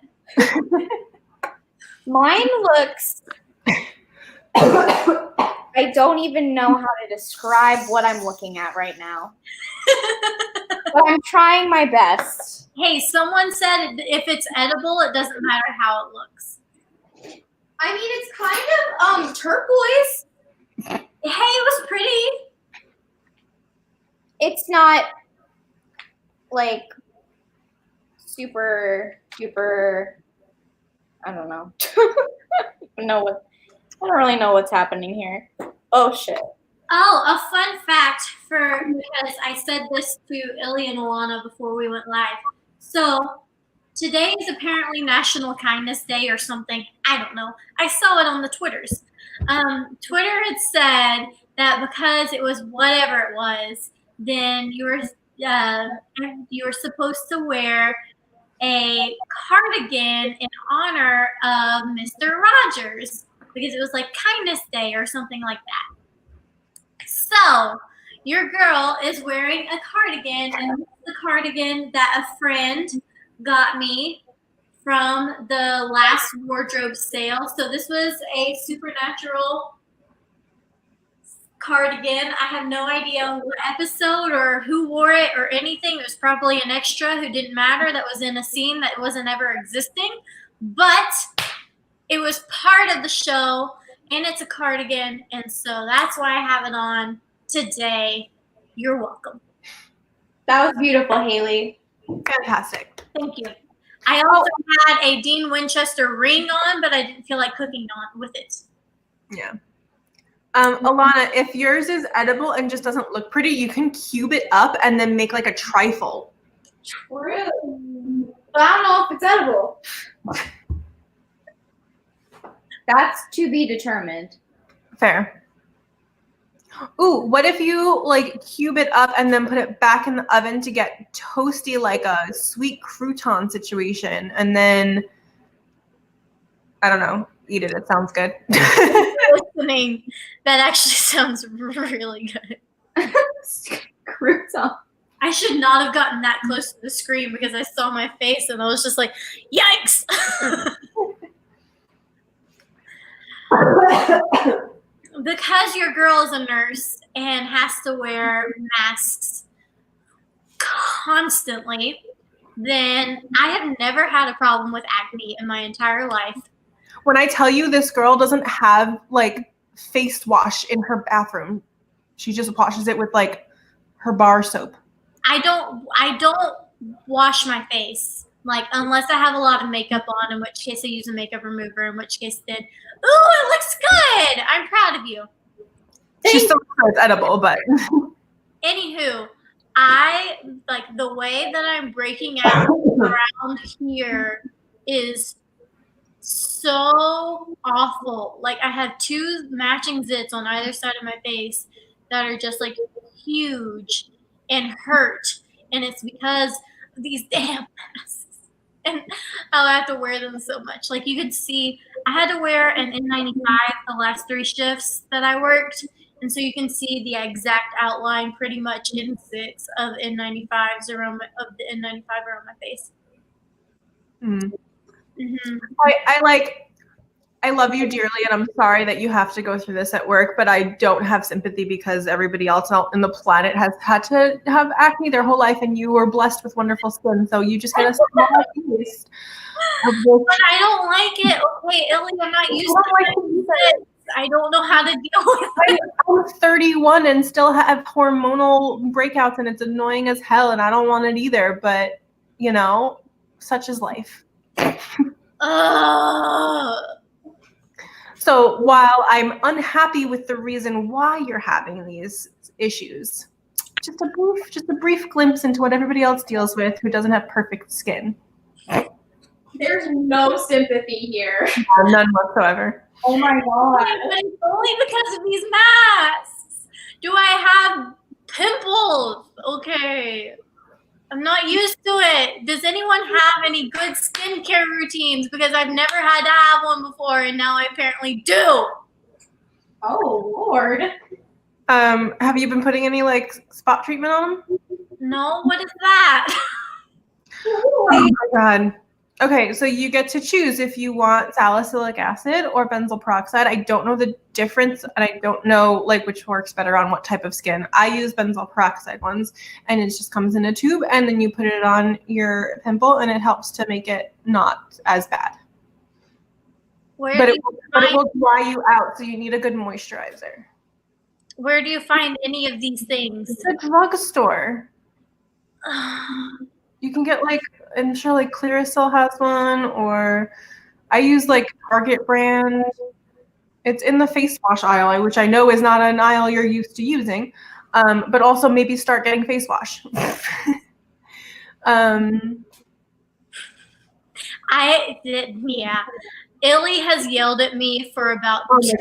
Mine looks. I don't even know how to describe what I'm looking at right now. But I'm trying my best. Hey, someone said if it's edible, it doesn't matter how it looks. I mean, it's kind of turquoise. Hey, it was pretty. It's not like super. I don't know. I don't really know what's happening here. Oh shit. Oh, a fun fact because I said this to Illy and Alana before we went live. So today is apparently National Kindness Day or something. I don't know. I saw it on the Twitters. Twitter had said that because it was whatever it was, then you were supposed to wear a cardigan in honor of Mr. Rogers because it was like Kindness Day or something like that. So your girl is wearing a cardigan, and this is the cardigan that a friend got me from the last wardrobe sale. So this was a Supernatural cardigan. I have no idea what episode or who wore it or anything. It was probably an extra who didn't matter that was in a scene that wasn't ever existing. But it was part of the show, and it's a cardigan, and so that's why I have it on today. You're welcome. That was beautiful, Hailee. Fantastic. Thank you. I also had a Dean Winchester ring on, but I didn't feel like cooking on with it. Yeah. Alana, if yours is edible and just doesn't look pretty, you can cube it up and then make like a trifle. True. But I don't know if it's edible. That's to be determined. Fair. Ooh, what if you like cube it up and then put it back in the oven to get toasty, like a sweet crouton situation, and then I don't know, eat it. It sounds good. Listening, that actually sounds really good. Crouton. I should not have gotten that close to the screen because I saw my face and I was just like, yikes. Because your girl is a nurse and has to wear masks constantly, then I have never had a problem with acne in my entire life. When I tell you this girl doesn't have like face wash in her bathroom, she just washes it with like her bar soap. I don't wash my face, like, unless I have a lot of makeup on, in which case I use a makeup remover, in which case then, ooh, it looks good. I'm proud of you. She still says it's edible, but Anywho, I like the way that I'm breaking out around here is so awful. Like, I have two matching zits on either side of my face that are just like huge and hurt, and it's because of these damn masks. And I'll have to wear them so much. Like, you could see, I had to wear an N95 the last 3 shifts that I worked, and so you can see the exact outline pretty much in 6 of N95s around the N95 around my face. I love you dearly, and I'm sorry that you have to go through this at work, but I don't have sympathy because everybody else out in the planet has had to have acne their whole life, and you were blessed with wonderful skin, so you just get a small taste of this. But I don't like it. Okay, Illy, I'm not used to it. I don't know how to deal with it. I'm 31 and still have hormonal breakouts, and it's annoying as hell, and I don't want it either, but, you know, such is life. So while I'm unhappy with the reason why you're having these issues, just a brief glimpse into what everybody else deals with who doesn't have perfect skin. There's no sympathy here. None whatsoever. Oh my god. But it's only because of these masks. Do I have pimples? Okay. I'm not used to it. Does anyone have any good skincare routines? Because I've never had to have one before, and now I apparently do. Oh, Lord. Have you been putting any like spot treatment on them? No, what is that? Oh my god. Okay, so you get to choose if you want salicylic acid or benzoyl peroxide. I don't know the difference, and I don't know like which works better on what type of skin. I use benzoyl peroxide ones, and it just comes in a tube, and then you put it on your pimple, and it helps to make it not as bad. But it will dry you out, so you need a good moisturizer. Where do you find any of these things? The drugstore. You can get like, I'm sure like Clearasil has one, or I use like Target brand. It's in the face wash aisle, which I know is not an aisle you're used to using, but also maybe start getting face wash. Yeah. Illy has yelled at me for about 2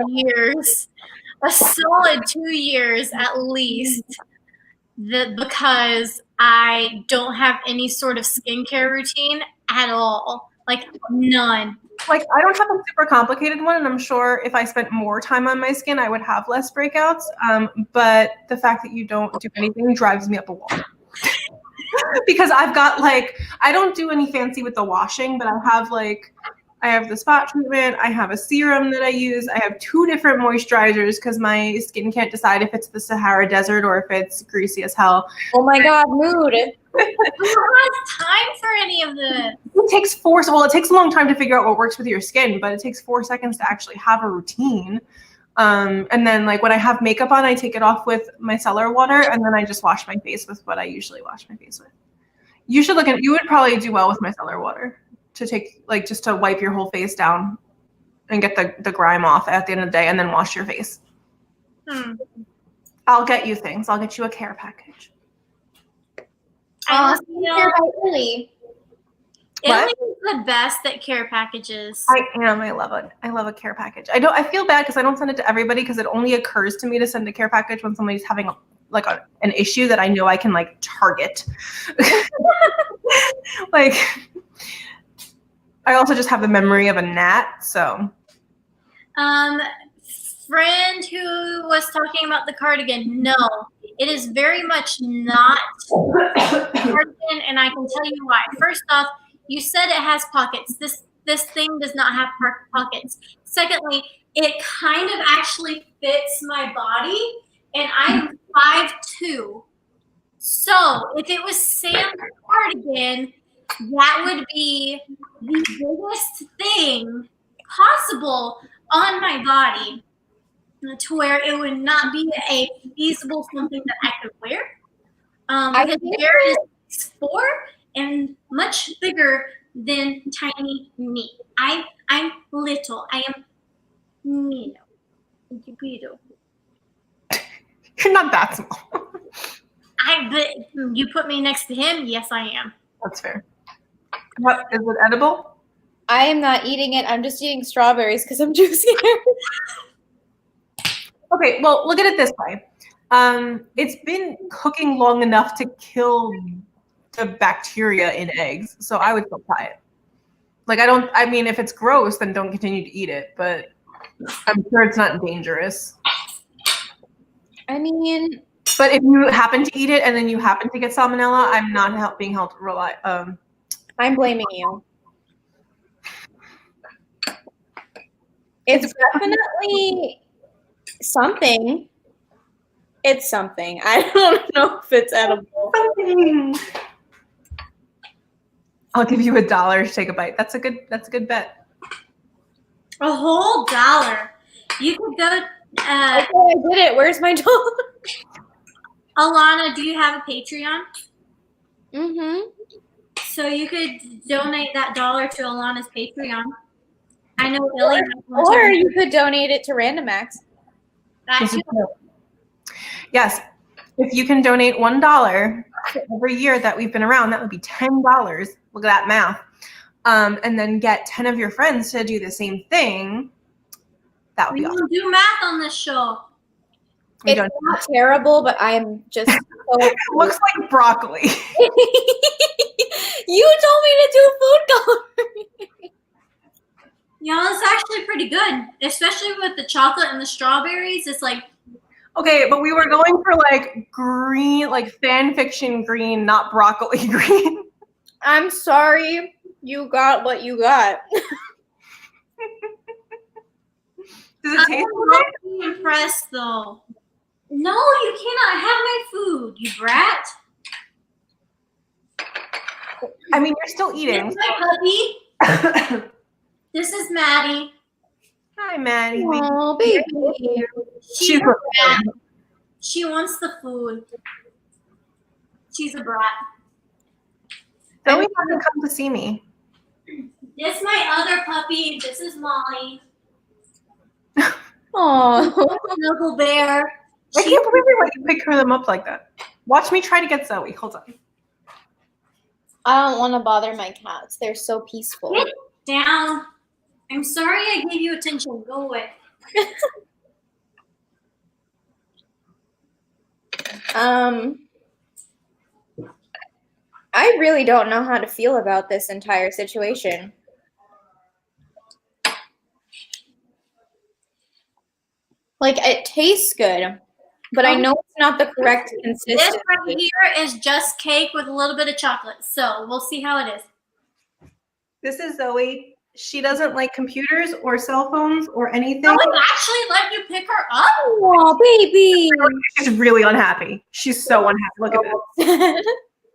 years, a solid 2 years at least, because I don't have any sort of skincare routine at all. Like, none. Like, I don't have a super complicated one, and I'm sure if I spent more time on my skin, I would have less breakouts. But the fact that you don't do anything drives me up a wall. Because I've got like, I don't do any fancy with the washing, but I have the spot treatment, I have a serum that I use, I have 2 different moisturizers because my skin can't decide if it's the Sahara Desert or if it's greasy as hell. Oh my God, mood. Who has time for any of this? It takes it takes a long time to figure out what works with your skin, but it takes 4 seconds to actually have a routine. And then like when I have makeup on, I take it off with micellar water, and then I just wash my face with what I usually wash my face with. You should look at, you would probably do well with micellar water to take, like, just to wipe your whole face down and get the grime off at the end of the day, and then wash your face. I'll get you things. I'll get you a care package. Care about Illy. Illy is the best at care packages. I am. I love it. I love a care package. I feel bad because I don't send it to everybody, because it only occurs to me to send a care package when somebody's having an issue that I know I can like target. Like, I also just have the memory of a gnat, so. Friend who was talking about the cardigan, no, it is very much not a cardigan, and I can tell you why. First off, you said it has pockets. This thing does not have pockets. Secondly, it kind of actually fits my body, and I'm 5'2". So if it was Sam's cardigan, that would be the biggest thing possible on my body, to where it would not be a feasible something that I could wear. Because Jared is 6'4" and much bigger than tiny me. I'm little. I am little. You're not that small. But you put me next to him, yes, I am. That's fair. What, is it edible? I am not eating it. I'm just eating strawberries because I'm too scared. Okay, well, look at it this way. It's been cooking long enough to kill the bacteria in eggs, so I would still try it. Like, I mean, if it's gross, then don't continue to eat it, but I'm sure it's not dangerous. I mean, but if you happen to eat it and then you happen to get salmonella, I'm not being held to rely. I'm blaming you. It's definitely something. It's something. I don't know if it's edible. Something. I'll give you $1 to take a bite. That's a good bet. A whole $1. You could go. Okay, I did it. Where's my dollar? Alana, do you have a Patreon? Mm-hmm. So you could donate that $1 to Alana's Patreon. I know Illy. Or you could donate it to Random Acts. Yes. If you can donate $1 every year that we've been around, that would be $10. Look at that math. And then get 10 of your friends to do the same thing. That would be awesome. We don't do math on this show. It's not terrible, but I'm just so It looks like broccoli. You told me to do food coloring. Yeah, it's actually pretty good, especially with the chocolate and the strawberries. It's like, Okay, but we were going for like green, like fan fiction green, not broccoli green. I'm sorry you got what you got. Does it taste I'm good? not impressed though. No, you cannot have my food, you brat. I mean, you're still This eating. is my puppy. This is Maddie. Hi, Maddie. Oh, baby. She's a Super brat. She wants the food. She's a brat. Zoe hasn't come to see me. This is my other puppy. This is Molly. Oh. Snuggle bear. I can't believe we let you pick them up like that. Watch me try to get Zoe. Hold on. I don't want to bother my cats. They're so peaceful. Get down. I'm sorry I gave you attention. Go away. I really don't know how to feel about this entire situation. Like, it tastes good, but I know it's not the correct This consistency. right here is just cake with a little bit of chocolate. So we'll see how it is. This is Zoe. She doesn't like computers or cell phones or anything. Oh, it actually let you pick her up? Oh, baby. She's really unhappy. She's so unhappy. Look at this.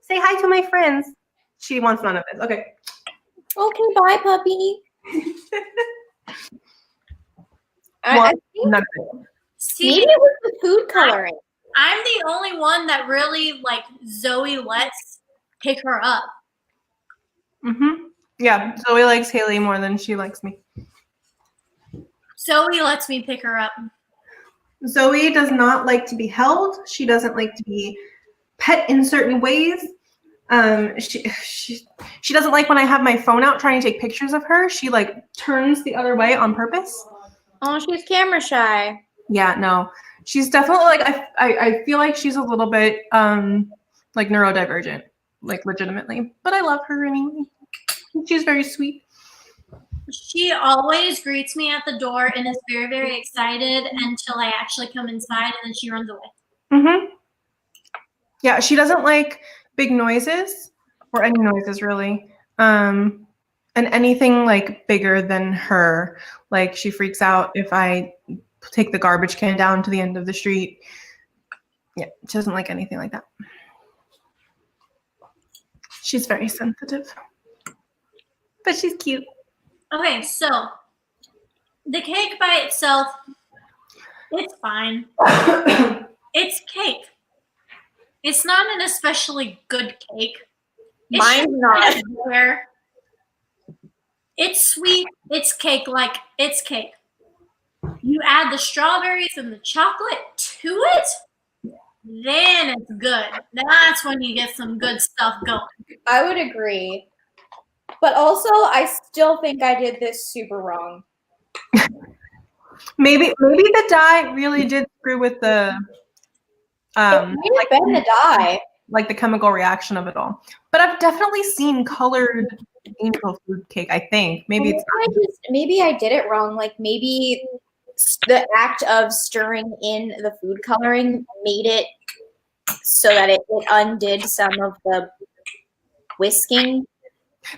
Say hi to my friends. She wants none of this. Okay. Okay, bye, puppy. Well, I think none of it. See, maybe it was the food coloring. I'm the only one that really, like, Zoe lets pick her up. Mm-hmm. Yeah, Zoe likes Hailee more than she likes me. Zoe lets me pick her up. Zoe does not like to be held. She doesn't like to be pet in certain ways. She doesn't like when I have my phone out trying to take pictures of her. She like turns the other way on purpose. Oh, she's camera shy. Yeah, no. She's definitely like I feel like she's a little bit like neurodivergent, like legitimately. But I love her anyway. She's very sweet. She always greets me at the door and is very, very excited until I actually come inside, and then she runs away. Mm-hmm. Yeah, she doesn't like big noises or any noises really. And anything like bigger than her, like she freaks out if I take the garbage can down to the end of the street. Yeah, she doesn't like anything like that. She's very sensitive. But she's cute. Okay, so the cake by itself, it's fine. It's cake. It's not an especially good cake. It's Mine's just not. kind of where it's sweet. It's cake like it's cake. You add the strawberries and the chocolate to it, then it's good. That's when you get some good stuff going. I would agree. But also, I still think I did this super wrong. Maybe the dye really did screw with the It might have been the dye. like the chemical reaction of it all. But I've definitely seen colored angel food cake, I think. Maybe it's Maybe I did it wrong. Like maybe the act of stirring in the food coloring made it so that it undid some of the whisking.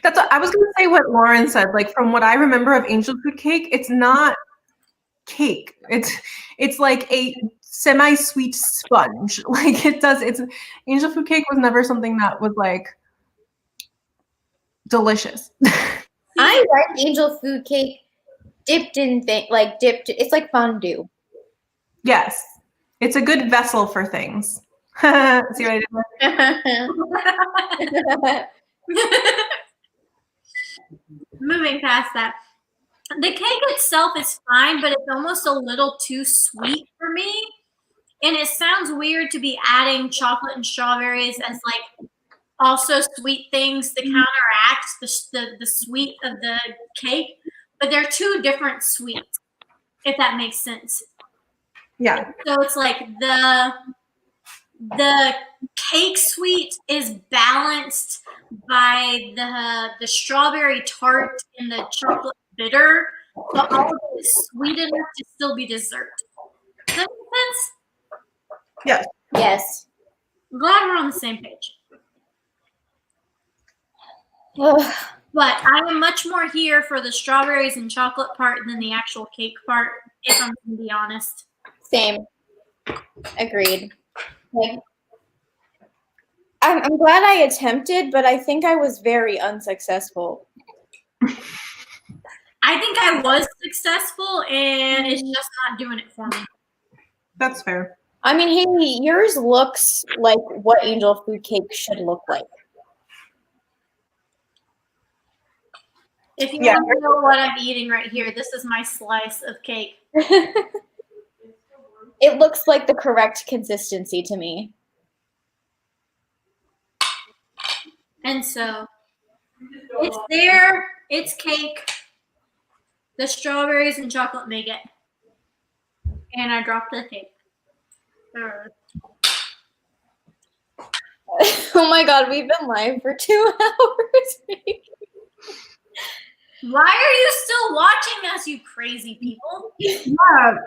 That's what, I was going to say what Lauren said. Like from what I remember of angel food cake, it's not cake. It's like a semi-sweet sponge. Like it's angel food cake was never something that was like delicious. I like angel food cake dipped in it's like fondue. Yes. It's a good vessel for things. See what I did? Moving past that. The cake itself is fine, but it's almost a little too sweet for me. And it sounds weird to be adding chocolate and strawberries as like also sweet things to counteract the sweet of the cake. But they're two different sweets, if that makes sense. Yeah. So it's like the cake sweet is balanced by the strawberry tart and the chocolate bitter, but all of it is sweet enough to still be dessert. Does that make sense? Yes. Yes. I'm glad we're on the same page. Ugh. But I am much more here for the strawberries and chocolate part than the actual cake part, if I'm going to be honest. Same. Agreed. Like, I'm glad I attempted, but I think I was very unsuccessful. I think I was successful, and it's just not doing it for me. That's fair. I mean, Hailee, yours looks like what angel food cake should look like. If you Yeah. want to know what I'm eating right here, this is my slice of cake. It looks like the correct consistency to me. And so it's there, it's cake. The strawberries and chocolate make it. And I dropped the cake. Oh my god, we've been live for 2 hours. Why are you still watching us, you crazy people? Yeah.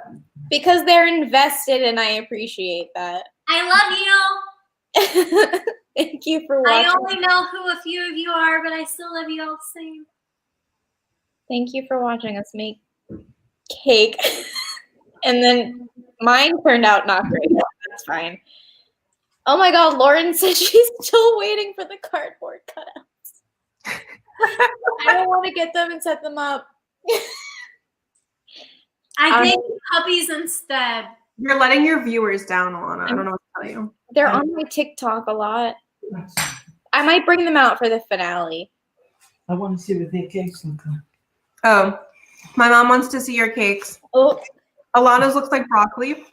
Because they're invested and I appreciate that. I love you. Thank you for watching. I only know who a few of you are, but I still love you all the same. Thank you for watching us make cake. And then mine turned out not great. That's fine. Oh my god, Lauren said she's still waiting for the cardboard cutouts. I don't want to get them and set them up. I gave you puppies instead. You're letting your viewers down, Alana. I don't know what to tell you. They're on my TikTok a lot. I might bring them out for the finale. I want to see what their cakes look like. Oh, my mom wants to see your cakes. Oh, Alana's looks like broccoli.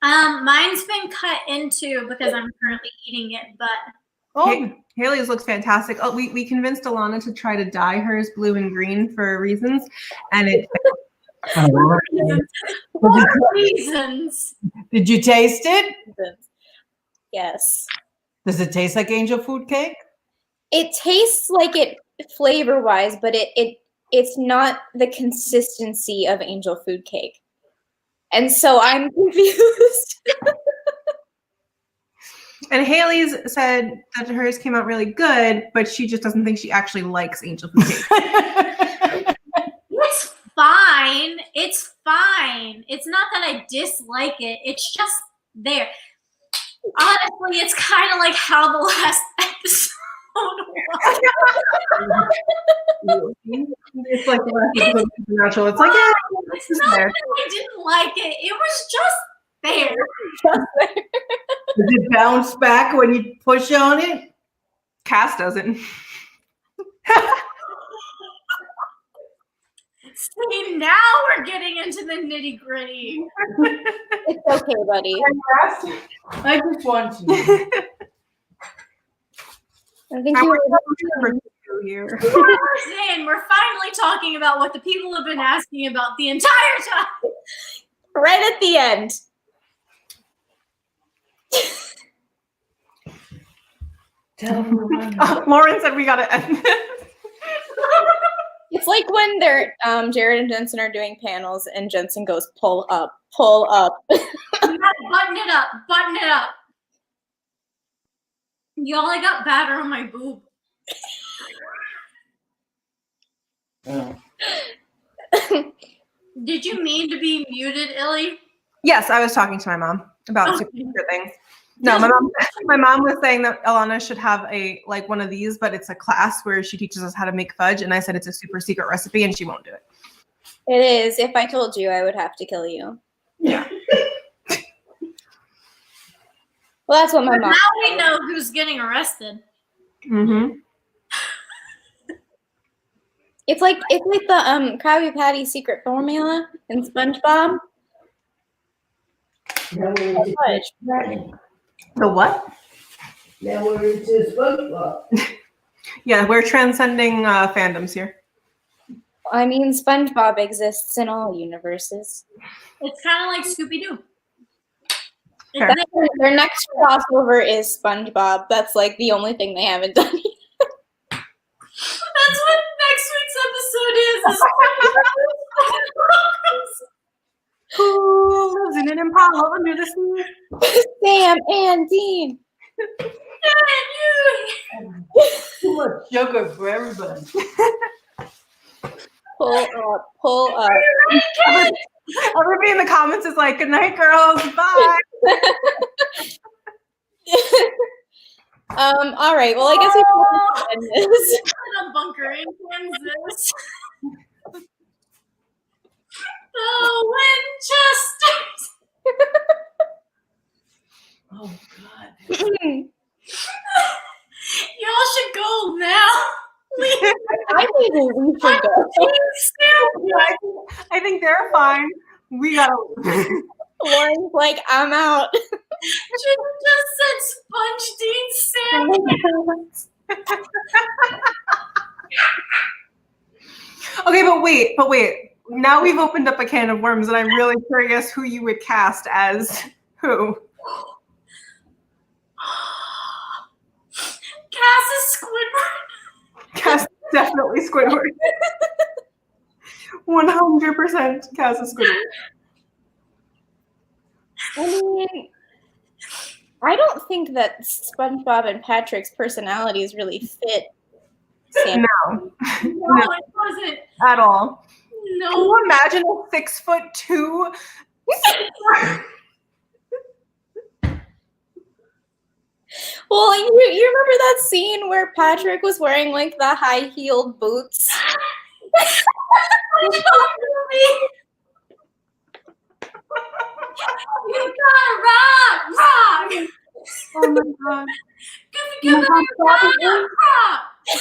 Mine's been cut into because I'm currently eating it, but Hailee's looks fantastic. Oh, we convinced Alana to try to dye hers blue and green for reasons, and it. for reasons. Did you taste it? yes. Does it taste like angel food cake? It tastes like it flavor-wise, but it's not the consistency of angel food cake. And so I'm confused. And Hailee's said that hers came out really good, but she just doesn't think she actually likes angel food cake. It's fine. It's fine. It's not that I dislike it. It's just there. Honestly, it's kind of like how the last episode was. It's like the last episode of Supernatural. It's like, yeah, It's not that I didn't like it. It was just there. Does it bounce back when you push on it? Cass doesn't. See, now we're getting into the nitty gritty. It's okay, buddy. I just want to know. I think I you want were to here. And we're finally talking about what the people have been asking about the entire time. right at the end. Lauren said we gotta end this. It's like when they're Jared and Jensen are doing panels and Jensen goes, pull up, pull up. You gotta button it up, button it up. Y'all, I got batter on my boob. Oh. Did you mean to be muted, Illy? Yes, I was talking to my mom about super secret things. No, my mom was saying that Alana should have one of these, but it's a class where she teaches us how to make fudge, and I said it's a super secret recipe, and she won't do it. It is. If I told you, I would have to kill you. Yeah. Well, that's what my mom. Now we know who's getting arrested. Mm-hmm. It's like the Krabby Patty secret formula in SpongeBob. Now we're into Fudge. The what? Now we're into SpongeBob. Yeah, we're transcending fandoms here. I mean, SpongeBob exists in all universes. It's kind of like Scooby-Doo. Sure. Their next crossover is SpongeBob. That's like the only thing they haven't done yet. That's what next week's episode is Who lives in an Impala under the sea? Sam and Dean. Too much sugar for everybody. Pull up. Everybody in the comments is like, good night, girls. Bye. All right. Well, I guess we can end this. in a bunker in Kansas. The Winchesters. Oh God. Y'all should go now. I think we should go. I think they're fine. We gotta. Lauren's like, I'm out. Should have just said Sponge Dean sandwich. Okay, but wait. Now we've opened up a can of worms, and I'm really curious who you would cast as who. Cass is Squidward. Cass definitely Squidward. 100% Cass is Squidward. I mean, I don't think that SpongeBob and Patrick's personalities really fit Sam. No, No, it wasn't. at all. Can No. you imagine a 6'2"? Well, you remember that scene where Patrick was wearing like the high-heeled boots? You gotta rock. Oh my god. Give it, rock.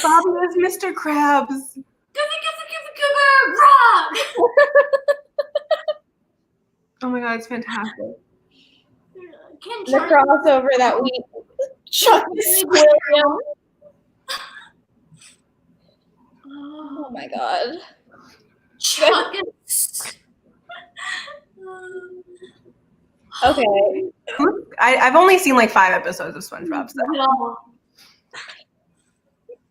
Bobby is Mr. Krabs. Give it, rock. Oh my god, it's fantastic. Can The Charlie crossover that we Chuck the Squirrel. Oh my god. Chuck it. Okay. I've only seen like 5 episodes of SpongeBob. So. Well,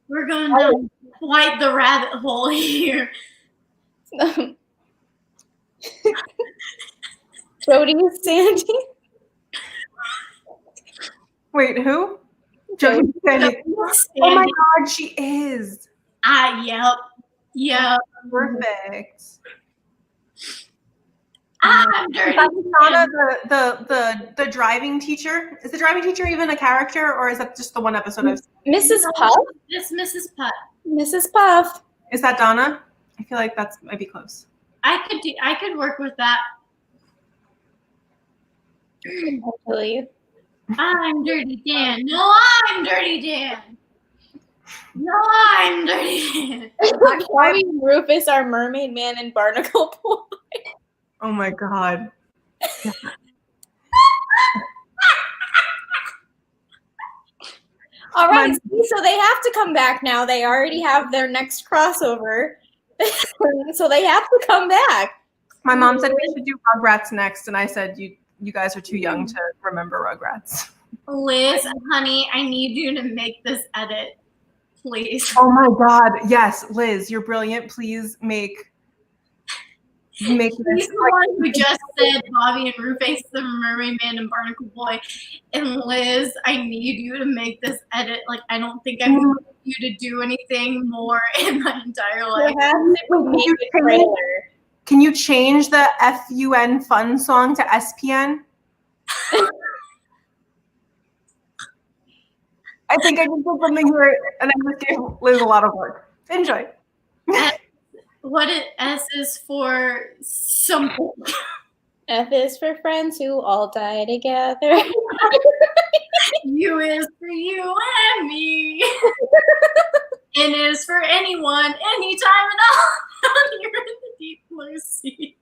we're going down quite the rabbit hole here. Jody Sandy. Wait, who? Jodie Sandy. Oh my god, she is. Yep. Perfect. I'm dirty. Donna, the driving teacher. Is the driving teacher even a character, or is that just the one episode I've seen? Mrs. Puff. It's Mrs. Putt. Mrs. Puff. Is that Donna? I feel like that's might be close. I could work with that. Hopefully. I'm Dirty Dan. No, I'm Dirty Dan. No, I'm Dirty Dan. Bobby and Rufus are Mermaid Man and Barnacle Boy. Oh my god. All right, so they have to come back now. They already have their next crossover. So they have to come back. My mom said we should do Rugrats next, and I said you guys are too young to remember Rugrats. Liz, honey, I need you to make this edit, please. Oh my god, yes, Liz, you're brilliant. Please make He's this. the one who just said Bobby and Rufus, the Mermaid Man and Barnacle Boy. And Liz, I need you to make this edit. Like, I don't think I want you to do anything more in my entire life. Can you change the FUN fun song to SPN? I think I just did something here, and I just gave Liz a lot of work. Enjoy. S is for something. F is for friends who all die together. U is for you and me. N is for anyone, anytime and all. You're in the deep blue sea.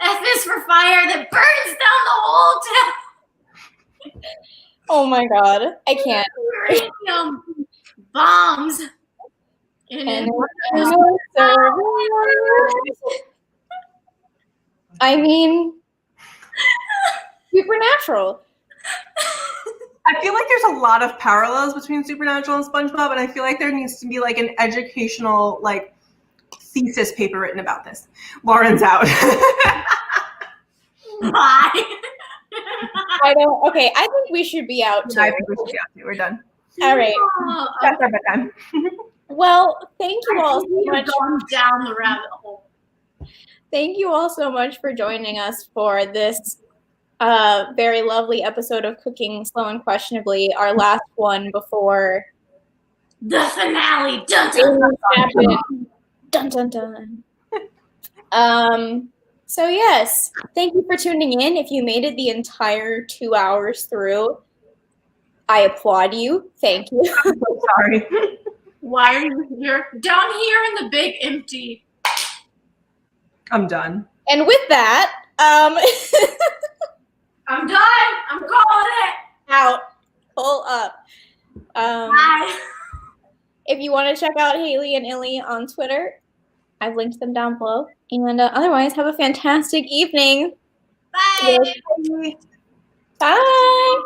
F is for fire that burns down the whole town. Oh my god, I can't. Uranium bombs. And I mean, Supernatural. I feel like there's a lot of parallels between Supernatural and SpongeBob, and I feel like there needs to be like an educational like thesis paper written about this. Lauren's out. Bye. Okay, I think we should be out too. I think we should be out too. We're done. All right. That's our bedtime. Well, thank you all so We've much. gone down the rabbit hole. Thank you all so much for joining us for this very lovely episode of Cooking Slow and Questionably, our last one before the finale. Dun, dun, dun, dun, dun. So yes, thank you for tuning in. If you made it the entire 2 hours through, I applaud you. Thank you. I'm so sorry. Why are you here? Down here in the big empty. I'm done. And with that, I'm done. I'm calling it. out. Pull up. Bye. If you want to check out Hailee and Illy on Twitter, I've linked them down below. And otherwise, have a fantastic evening. Bye. Bye. Bye.